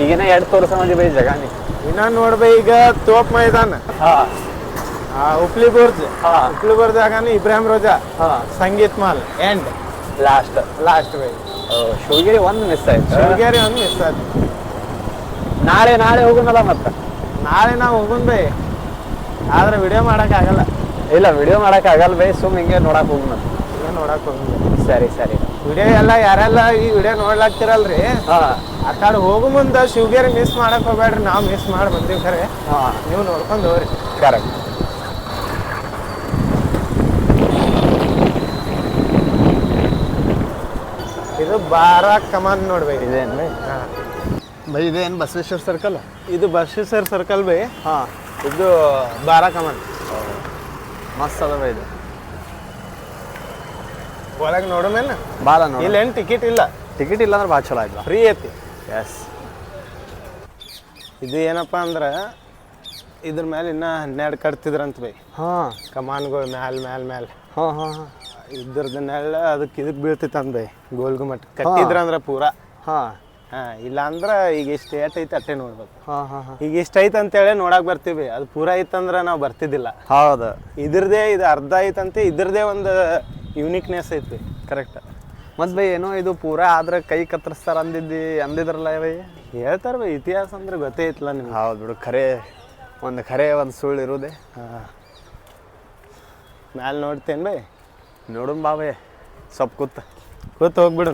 ಈಗಿನ ಎರಡು ತೋರ್ಸ ಮಂದಿ ಬೈ ಜಗಾನಿ. ಇನ್ನ ನೋಡ್ಬೇ, ಈಗ ತೋಪ್ ಮೈದಾನ, ಉಪ್ಲಿ ಬುರ್ಜ್, ಉಪ್ಲಿ ಬುರ್ಜ್ ಆಗಾನ ಇಬ್ರಾಹಿಂ ರೋಜಾ, ಸಂಗೀತ್ ಮಾಲ್ ಎಂಡ್ ಲಾಸ್ಟ್ ಬೈ. ಶಿವಗಿರಿ ಒಂದು ಮಿಸ್ ಆಯ್ತು. ಶಿವಗಿರಿ ಒಂದು ಮಿಸ್ ಆಯ್ತು. ನಾಳೆ ಹೋಗೋಣಲ್ಲ ಮತ್ತೆ? ನಾಳೆ ನಾವು ಹೋಗೋಣ ಬೈ, ಆದ್ರೆ ವಿಡಿಯೋ ಮಾಡಕ್ ಆಗಲ್ಲ. ಇಲ್ಲ, ವಿಡಿಯೋ ಮಾಡಕ್ ಆಗಲ್ಲ ಬೈ, ಸುಮ್ ಹಿಂಗೆ ನೋಡಕ್ ಹೋಗೋಣ. ನೋಡಕ್ ಹೋಗೋಣ. ಸರಿ. ವಿಡಿಯೋ ಎಲ್ಲ ಯಾರೆಲ್ಲ ಈ ವಿಡಿಯೋ ನೋಡ್ಲಾಗ್ತಿರಲ್ರಿ, ಆ ಕಡೆ ಹೋಗು ಮುಂದೆ ಶಿವಗಿರಿ ಮಿಸ್ ಮಾಡಕ್ ಹೋಗ್ಬೇಡ್ರಿ. ನಾವು ಮಿಸ್ ಮಾಡಿ ಬಂದೀವಿ ಖರೆ, ನೀವು ನೋಡ್ಕೊಂಡು ಹೋಗ್ರಿ. ಕರೆಕ್ಟ್. ಇದು ಬಾರಾ ಕಮಾನ್ ನೋಡ್ಬೇಕು. ಇದೇನು ಬೈ? ಇದೇನು ಬಸವೇಶ್ವರ ಸರ್ಕಲ್? ಇದು ಬಸವೇಶ್ವರ ಸರ್ಕಲ್ ಬೈ. ಹಾಂ, ಇದು ಬಾರಾ ಕಮಾನ್. ಮಸ್ತ್ ಅದ ಬೈ ಇದು. ಒಳಗೆ ನೋಡೋಮೇನ? ಭಾಳ ನೋಡಿ. ಇಲ್ಲೇನು ಟಿಕೆಟ್ ಇಲ್ಲ. ಟಿಕೆಟ್ ಇಲ್ಲ ಅಂದ್ರೆ ಭಾಳ ಚಲೋ ಆಯ್ತು. ಫ್ರೀ ಐತಿ. ಎಸ್. ಇದು ಏನಪ್ಪ ಅಂದ್ರೆ ಇದ್ರ ಮೇಲೆ ಇನ್ನೂ 12 ಕಟ್ತಿದ್ರಂತ ಬೈ. ಕಮಾನ್ಗಳು ಮ್ಯಾಲ್ ಇದ್ರದ್ದು ನೆಲ್ಲ ಅದಕ್ಕೆ ಇದಕ್ಕೆ ಬೀಳ್ತಿತ್ತಂತ ಬೈ, ಗೋಲ್ಗುಮಟ್ ಕಟ್ಟಿದ್ರ ಅಂದ್ರೆ ಪೂರಾ. ಇಲ್ಲ ಅಂದ್ರೆ ಈಗ ಇಷ್ಟು ಏಟ್ ಐತೆ ಅಟ್ಟೆ ನೋಡ್ಬೇಕು. ಈಗ ಇಷ್ಟ ಐತೆ ಅಂತೇಳಿ ನೋಡಕ್ ಬರ್ತೀವಿ. ಅದು ಪೂರಾ ಐತಂದ್ರೆ ನಾವು ಬರ್ತಿದ್ದಿಲ್ಲ. ಹೌದು, ಇದ್ರದೇ ಇದು ಅರ್ಧ ಐತಂತೆ. ಇದ್ರದೇ ಒಂದು ಯುನಿಕ್ನೆಸ್ ಐತಿ. ಕರೆಕ್ಟ್. ಮತ್ ಬೈ ಏನೋ ಇದು ಪೂರಾ ಆದ್ರೆ ಕೈ ಕತ್ತರಿಸ್ತಾರ ಅಂದಿದ್ರಲ್ಲ ಬೈ? ಹೇಳ್ತಾರ ಬೈ, ಇತಿಹಾಸ ಅಂದ್ರೆ ಗೊತ್ತೇ ಐತಲ್ಲ ನಿಮ್ಗೆ. ಹೌದು ಬಿಡು, ಖರೆ ಒಂದು ಸುಳ್ಳು ಇರೋದೆ. ಮ್ಯಾಲೆ ನೋಡ್ತೇನೆ ಬೈ? ನೋಡೋಣ ಬಾ ಬೈ, ಸ್ವಲ್ಪ ಕೂತ್ ಹೋಗ್ಬಿಡು.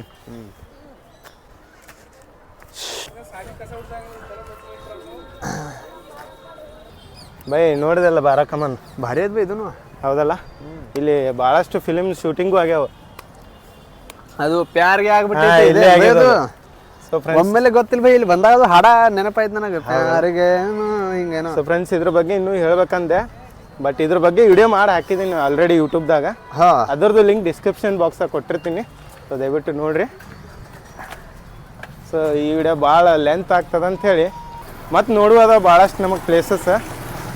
ಬೈ ನೋಡಿದಲ್ಲ ಬಾರಾ ಕಮಾನ್? ಭಾರಿ ಐತ್ ಬೈ ಇದನ್ನು. ಹೌದಲ್ಲ, ಇಲ್ಲಿ ಭಾಳಷ್ಟು ಫಿಲಿಮ್ ಶೂಟಿಂಗು ಆಗ್ಯಾವ. ಅದು ಪ್ಯಾರ್ಗೆ ಆಗ್ಬಿಟ್ಟು ಒಮ್ಮೆಲೆ ಗೊತ್ತಿಲ್ಲ ಬೈ. ಇಲ್ಲಿ ಬಂದಾಗ ಹಾಡ ನೆನಪಾಯ್ತು ನನಗೆ, ಪ್ಯಾರಿಗೆ ಹಿಂಗೇನೋ. ಸೊ ಫ್ರೆಂಡ್ಸ್, ಇದ್ರ ಬಗ್ಗೆ ಇನ್ನೂ ಹೇಳ್ಬೇಕಂದೆ, ಬಟ್ ಇದ್ರ ಬಗ್ಗೆ ವಿಡಿಯೋ ಮಾಡಿ ಹಾಕಿದ್ದೀನಿ ಆಲ್ರೆಡಿ ಯೂಟ್ಯೂಬ್ದಾಗ. ಅದರದ್ದು ಲಿಂಕ್ ಡಿಸ್ಕ್ರಿಪ್ಷನ್ ಬಾಕ್ಸಾಗ ಕೊಟ್ಟಿರ್ತೀನಿ. ಸೊ ದಯವಿಟ್ಟು ನೋಡಿರಿ. ಸೊ ಈ ವಿಡಿಯೋ ಭಾಳ ಲೆಂತ್ ಆಗ್ತದೆ ಅಂಥೇಳಿ ಮತ್ತು ನೋಡುವಾಗ ಭಾಳಷ್ಟು ನಮಗೆ ಪ್ಲೇಸಸ್,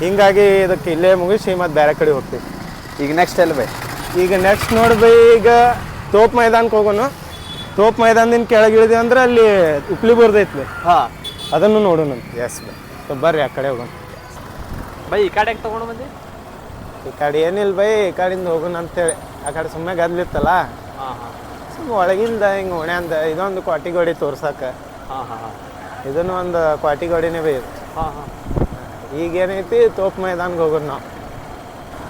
ಹಿಂಗಾಗಿ ಇದಕ್ಕೆ ಇಲ್ಲೇ ಮುಗಿಸಿ ಮತ್ತು ಬೇರೆ ಕಡೆ ಹೋಗ್ತೀವಿ. ಈಗ ನೆಕ್ಸ್ಟ್ ಎಲ್ಲಿ ಬೈ? ಈಗ ನೆಕ್ಸ್ಟ್ ನೋಡ್ಬೈ, ಈಗ ತೋಪ್ ಮೈದಾನಕ್ಕೆ ಹೋಗೋಣ. ತೋಪ್ ಮೈದಾನದಿಂದ ಕೆಳಗೆ ಇಳಿದ್ವಿ ಅಂದ್ರೆ ಅಲ್ಲಿ ಉಪ್ಲಿ ಬರ್ತೈತಿ. ಅದನ್ನು ನೋಡೋಣ. S by. ಸೊ ಬರ್ರಿ ಆ ಕಡೆ ಹೋಗೋಣ. ಬೈ ಈ ಕಡೆ ತೊಗೊಂಡು ಬಂದು? ಈ ಕಡೆ ಏನಿಲ್ಲ ಬೈ, ಈ ಕಡೆಯಿಂದ ಹೋಗೋಣ ಅಂತೇಳಿ. ಆ ಕಡೆ ಸುಮ್ಮನೆ ಗದ್ಲಿತ್ತಲ್ಲ, ಸುಮ್ಮನೆ ಒಳಗಿಂದ ಹಿಂಗೆ ಓಣ್ಯಾಂದ ಇದೊಂದು ಕ್ವಾಟಿಗೋಡಿ ತೋರ್ಸಕ್ಕೆ. ಇದನ್ನು ಒಂದು ಕ್ವಾಟಿಗೋಡಿನೇ ಬೈ ಇದು. ಈಗೇನೈತಿ, ತೋಪ್ ಮೈದಾನ್ಗೆ ಹೋಗೋಣ ನಾವು.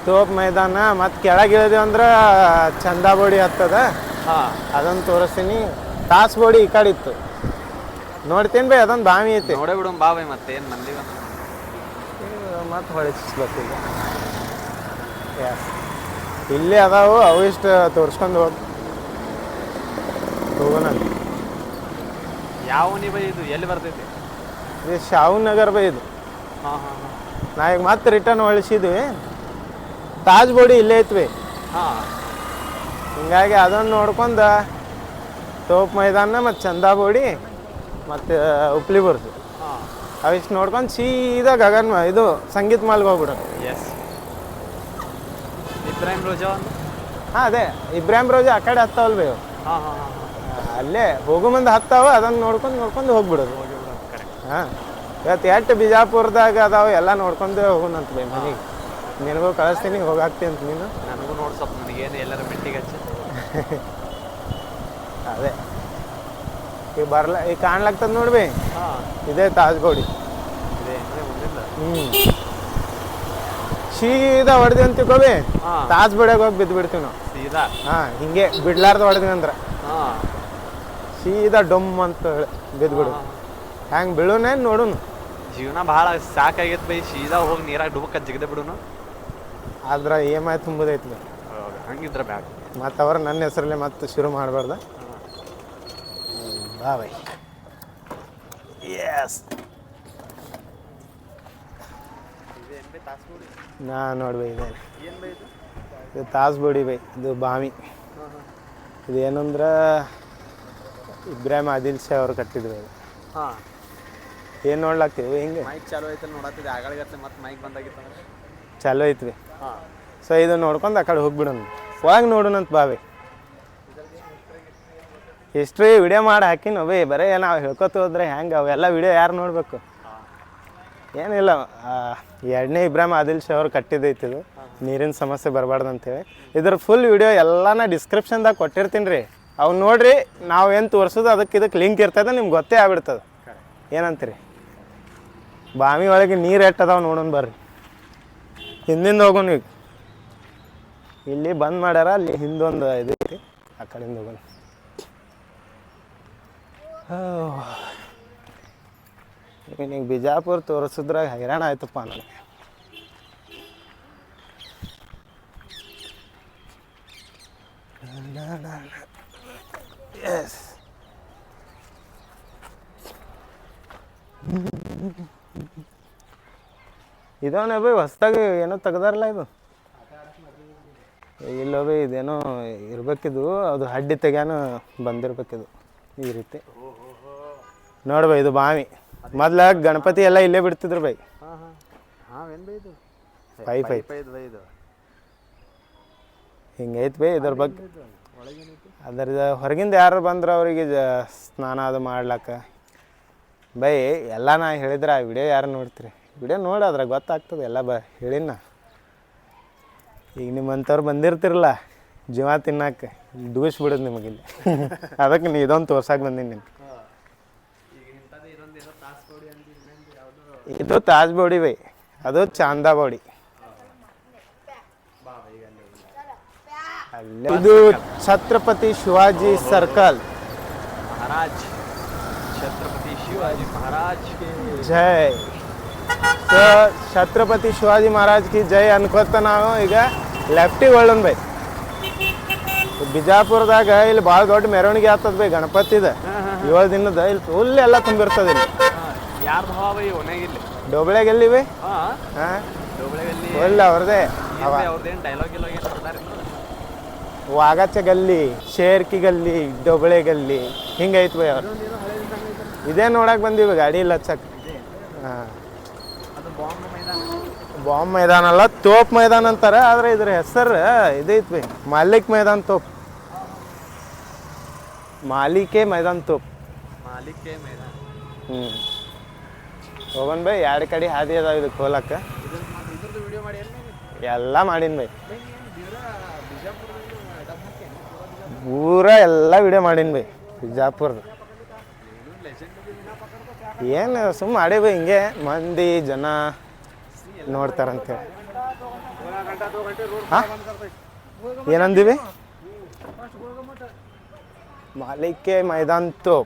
ತೋಪ್ ಮೈದಾನ ಮತ್ತು ಕೆಳಗೆ ಇಳಿದ್ವಿ ಅಂದ್ರೆ ಚಂದಾಬೋಡಿ ಹತ್ತದ, ಅದನ್ನು ತೋರಿಸ್ತೀನಿ. ತಾಸ್ಬೋಡಿ ಈ ಕಡೆ ಇತ್ತು, ನೋಡ್ತೀನಿ ಬೈ. ಅದೊಂದು ಬಾವಿ ಐತಿ, ನೋಡೇ ಬಿಡು ಬಾ ಬೈ. ಮತ್ತೆ ಏನು ಮಂದಿ ಮತ್ತೆ ಹೊಳಿಸ್ಬೇಕು ಈಗ. ಎಸ್, ಇಲ್ಲೇ ಅದಾವು, ಅವು ಇಷ್ಟು ತೋರಿಸ್ಕೊಂಡು ಹೋಗೋಣ. ಯಾವ ನೀ ಬೈ ಇದು? ಎಲ್ಲಿ ಬರ್ತೈತಿ ಇದು? ಶಾಹು ನಗರ್ ಬೈ ಇದು. ನಾ ಈಗ ಮತ್ತೆ ರಿಟರ್ನ್ ಹೊಳಿಸಿದ್ವಿ. ತಾಜ್ ಬೋಡಿ ಇಲ್ಲೇ ಐತ್ವಿ. ಹಿಂಗಾಗಿ ಅದನ್ನು ನೋಡ್ಕೊಂಡು ತೋಪ್ ಮೈದಾನ ಮತ್ತು ಚಂದಾಬೋಡಿ ಮತ್ತು ಉಪ್ಲಿ ಬುರ್ಜ್ ಅವಿಷ್ಟು ನೋಡ್ಕೊಂಡು ಸೀದಾ ಗಗನ್ ಇದು ಸಂಗೀತ್ ಮಾಲ್ಗೆ ಹೋಗ್ಬಿಡೋಣ. ಎಸ್. ಇಬ್ರಾಹಿಂ ರೋಜಾ? ಅದೇ ಇಬ್ರಾಹಿಂ ರೋಜಾ ಆ ಕಡೆ ಹತ್ತಾವಲ್ ಬೈ. ಅಲ್ಲೇ ಹೋಗೋ ಮುಂದೆ ಹತ್ತಾವ, ಅದನ್ನು ನೋಡ್ಕೊಂಡು ಹೋಗ್ಬಿಡೋದು. ಇವತ್ತು ಎಷ್ಟು ಬಿಜಾಪುರದಾಗ ಅದಾವ, ಎಲ್ಲ ನೋಡ್ಕೊಂಡು ಹೋಗೋಣಂತ ಬೈ ಮನೆಗೆ. ನಿನಗೂ ಕಳಿಸ್ತೀನಿ, ಹೋಗಾಕ್ತಿ ಅಂತ ನೀನು. ನನಗೂ ನೋಡಿ ಸ್ವಲ್ಪ, ನನಗೇನು ಎಲ್ಲರ ಮೆಟ್ಟಿಗೆ ಹಚ್ಚ. ಅದೇ ಈಗ ಕಾಣ್ಲಾಗ್ತದ ನೋಡ್ಬಿ. ಇದೇ ತಾಜ್ಗೋಡಿ. ಸೀದಾ ಹೊಡೆದ್ವಿ ಅಂತ ತಿಳ್ಕೊಬಿ, ತಾಜ್ ಬಡಿಯಾಗ ಹೋಗಿ ಬಿದ್ದು ಬಿಡ್ತೀವಿ ನಾವು ಸೀದಾ. ಹಿಂಗೆ ಬಿಡ್ಲಾರ್ದ ಹೊಡೆದ್ವಿ ಅಂದ್ರೆ ಸೀದಾ ಡೊಮ್ ಅಂತ ಬಿದ್ದುಬಿಡು. ಹ್ಯಾಂಗೆ ಬೀಳೋನೇನು ನೋಡುನು. ಜೀವನ ಭಾಳ ಸಾಕಾಗೈತೆ ಬೈ, ಸೀದಾ ಹೋಗಿ ನೀರಾಗ ಡುಬಕ್ಕ ಜಿಗದೆ ಬಿಡುನು. ಆದ್ರೆ EMI ತುಂಬುದೈತಿ ಬೈ. ಹಂಗಿದ್ರೆ ಬ್ಯಾಡ. ಮತ್ತು ಅವ್ರು ನನ್ನ ಹೆಸರಲ್ಲೇ ಮತ್ತೆ ಶುರು ಮಾಡಬಾರ್ದ. ಬಾ ಬೈ. ಎಸ್, ನಾ ನೋಡ್ಬೈ ಇದೆ. ಇದು ತಾಜ್ಬೋಡಿ ಬೈ, ಇದು ಬಾವಿ. ಇದು ಏನಂದ್ರೆ ಇಬ್ರಾಹಿಂ ಆದಿಲ್ ಶಾ ಅವ್ರು ಕಟ್ಟಿದ್ರು. ಹಾಂ ಏನು ನೋಡ್ಲಾಗ್ತೀವಿ ಹಿಂಗೆ ಮೈಕ್ ಚಾಲು ಐತಲ್ಲಿ ನೋಡತ್ತಿದ್ದೆ ಆಗಳಿಗತ್ತೆ ಮತ್ತೆ ಮೈಕ್ ಬಂದಾಗಿತ್ತು ಚಾಲು ಐತ್ವಿ. ಹಾಂ ಸೊ ಇದು ನೋಡ್ಕೊಂಡು ಆ ಕಡೆ ಹೋಗ್ಬಿಡೋಣ, ಒಳಗೆ ನೋಡೋಣಂತ ಬಾವಿ. ಹಿಸ್ಟ್ರಿ ವಿಡಿಯೋ ಮಾಡಿ ಹಾಕಿನ ಬೇ, ಬರೀ ನಾವು ಹೇಳ್ಕೊತ ಹೋದ್ರೆ ಹೆಂಗೆ ಅವೆಲ್ಲ ವಿಡಿಯೋ ಯಾರು ನೋಡಬೇಕು? ಏನಿಲ್ಲ, ಎರಡನೇ ಇಬ್ರಾಹಿಂ ಆದಿಲ್ ಶಾ ಅವ್ರು ಕಟ್ಟಿದ್ದೈತಿದು, ನೀರಿನ ಸಮಸ್ಯೆ ಬರಬಾರ್ದು ಅಂತೇಳಿ. ಇದ್ರ ಫುಲ್ ವಿಡಿಯೋ ಎಲ್ಲಾನ ಡಿಸ್ಕ್ರಿಪ್ಷನ್ದಾಗ ಕೊಟ್ಟಿರ್ತೀನಿ ರೀ, ಅವ್ನು ನೋಡ್ರಿ. ನಾವು ಏನು ತೋರಿಸೋದು ಅದಕ್ಕೆ ಇದಕ್ಕೆ ಲಿಂಕ್ ಇರ್ತದೆ, ನಿಮ್ಗೆ ಗೊತ್ತೇ ಆಗ್ಬಿಡ್ತದೆ. ಏನಂತೀರಿ? ಬಾವಿ ಒಳಗೆ ನೀರು ಎಟ್ಟದಾವ ನೋಡೋಣ ಬರ್ರಿ. ಹಿಂದಿಂದ ಹೋಗೋಣ ಈಗ. ಇಲ್ಲಿ ಬಂದ್ ಮಾಡ್ಯಾರ, ಅಲ್ಲಿ ಹಿಂದೊಂದು ಇದೈತಿ, ಆ ಕಡೆಯಿಂದ ಹೋಗೋಣ. ಈಗ ಬಿಜಾಪುರ ತೋರಿಸಿದ್ರಾಗ ಹೈರಾಣ ಆಯ್ತಪ್ಪ ನನಗೆ. ಎಸ್ ಇದೋನ ಬೈ ಹೊಸ್ದಾಗಿ ಏನೋ ತೆಗ್ದಾರಲ್ಲ ಇದು. ಇಲ್ಲ ಬೈ ಇದೇನೋ ಇರ್ಬೇಕಿದು, ಅದು ಹಡ್ಡಿ ತೆಗ್ಯಾನ ಬಂದಿರ್ಬೇಕಿದು ಈ ರೀತಿ. ನೋಡಿ ಬೈ ಇದು ಬಾವಿ. ಮೊದ್ಲ ಗಣಪತಿ ಎಲ್ಲ ಇಲ್ಲೇ ಬಿಡ್ತಿದ್ರು ಬೈ. ಪೈಪ್ ಹಿಂಗೈತೆ ಬೈ ಇದ್ರ ಬಗ್ಗೆ. ಅದ್ರ ಹೊರಗಿಂದ ಯಾರು ಬಂದ್ರೆ ಅವರಿಗೆ ಸ್ನಾನ ಅದು ಮಾಡ್ಲಾಕ ಬೈ ಎಲ್ಲ ನಾ ಹೇಳಿದ್ರೆ ಆ ವಿಡಿಯೋ ಯಾರು ನೋಡ್ತೀರಿ? ವಿಡಿಯೋ ನೋಡಿ ಅದ್ರಾಗ ಗೊತ್ತಾಗ್ತದೆ ಎಲ್ಲ. ಹೇಳಿನ ಈಗ ನಿಮ್ಮಂಥವ್ರು ಬಂದಿರ್ತಿರಲ್ಲ ಜೀವ ತಿನ್ನಕ್ಕೆ, ಡೂಸ್ಬಿಡೋದು ನಿಮಗಿಲ್ಲಿ. ಅದಕ್ಕೆ ನೀ ಇದೊಂದು ತೋರ್ಸಕ್ಕೆ ಬಂದೀನಿ ನಿನ್ಗೆ. ಇದು ತಾಜ್ ಬೋಡಿ ಬೈ, ಅದು ಚಾಂದಾ ಬೋಡಿ. ಇದು ಛತ್ರಪತಿ ಶಿವಾಜಿ ಸರ್ಕಲ್. ಮಹಾರಾಜ್ ಛತ್ರಪತಿ ಶಿವಾಜಿ ಮಹಾರಾಜ್ ಜೈ. ಸೊ ಛತ್ರಪತಿ ಶಿವಾಜಿ ಮಹಾರಾಜ್ ಕಿ ಜೈ ಅನ್ಕೋತ ನಾವು ಈಗ ಲೆಫ್ಟಿಗೆ ಒಳ್ಳೊಂದು ಬೈ. ಬಿಜಾಪುರದಾಗ ಇಲ್ಲಿ ಭಾಳ ದೊಡ್ಡ ಮೆರವಣಿಗೆ ಆಗ್ತದ ಬೈ ಗಣಪತಿದ. 7 ದಿನದ ಇಲ್ಲಿ ಫುಲ್ ಎಲ್ಲ ತುಂಬಿರ್ತದೆ. ಇಲ್ಲಿ ಯಾರ್ದು ಹವಾ ಬೈ ಒಣಗಿಲ್ಲಿ ಡೊಬ್ಳೆಗೆ ಎಲ್ಲಿ ಬೈ? ಹಾಂ ಡೊಬ್ಳೆಗಲ್ಲಿ ಫುಲ್ ಅವ್ರದೇ. ಅವ್ರದ್ದೇನು ಡೈಲಾಗ್ ವಾಗಚ ಗಲ್ಲಿ, ಶೇರ್ಕಿ ಗಲ್ಲಿ, ಡೊಬಳೆ ಗಲ್ಲಿ ಹಿಂಗೈತೆ ಬೈ ಅವ್ರು. ಇದೇ ನೋಡಕ್ಕೆ ಬಂದೀವಿ, ಗಾಡಿ ಇಲ್ಲ ಹಚ್ಚಕ್ಕೆ. ಹಾಂ ಬಾಂಬ್ ಮೈದಾನ ಅಲ್ಲ, ತೋಪ್ ಮೈದಾನ ಅಂತಾರೆ. ಆದರೆ ಇದ್ರ ಹೆಸರು ಇದೈತೆ ಬೈ, ಮಾಲಿಕ್ ಮೈದಾನ್ ತೋಪ್. ಮಾಲಿಕೆ ಮೈದಾನ್ ತೋಪ್. ಮಾಲಿಕೆ ಮೈದಾನ. ಹೋಗೋಣ ಬೈ, 2 ಕಡೆ ಹಾದಿ ಅದಾವ ಇದಕ್ಕೆ ಹೋಲಕ್ಕೆ. ಎಲ್ಲ ಮಾಡೀನಿ ಬೈ, ಪೂರ ಎಲ್ಲ ವಿಡಿಯೋ ಮಾಡೀನಿ ಬೈ ಬಿಜಾಪುರದ. ಏನು ಸುಮ್ಮ ಮಾಡೇ ಬೈ, ಹಿಂಗೆ ಮಂದಿ ಜನ ನೋಡ್ತಾರಂತೇಳಿ. ಹಾಂ ಏನಂದೀವಿ? ಮಾಲಿಕೆ ಮೈದಾನ್ ತೋಪ್.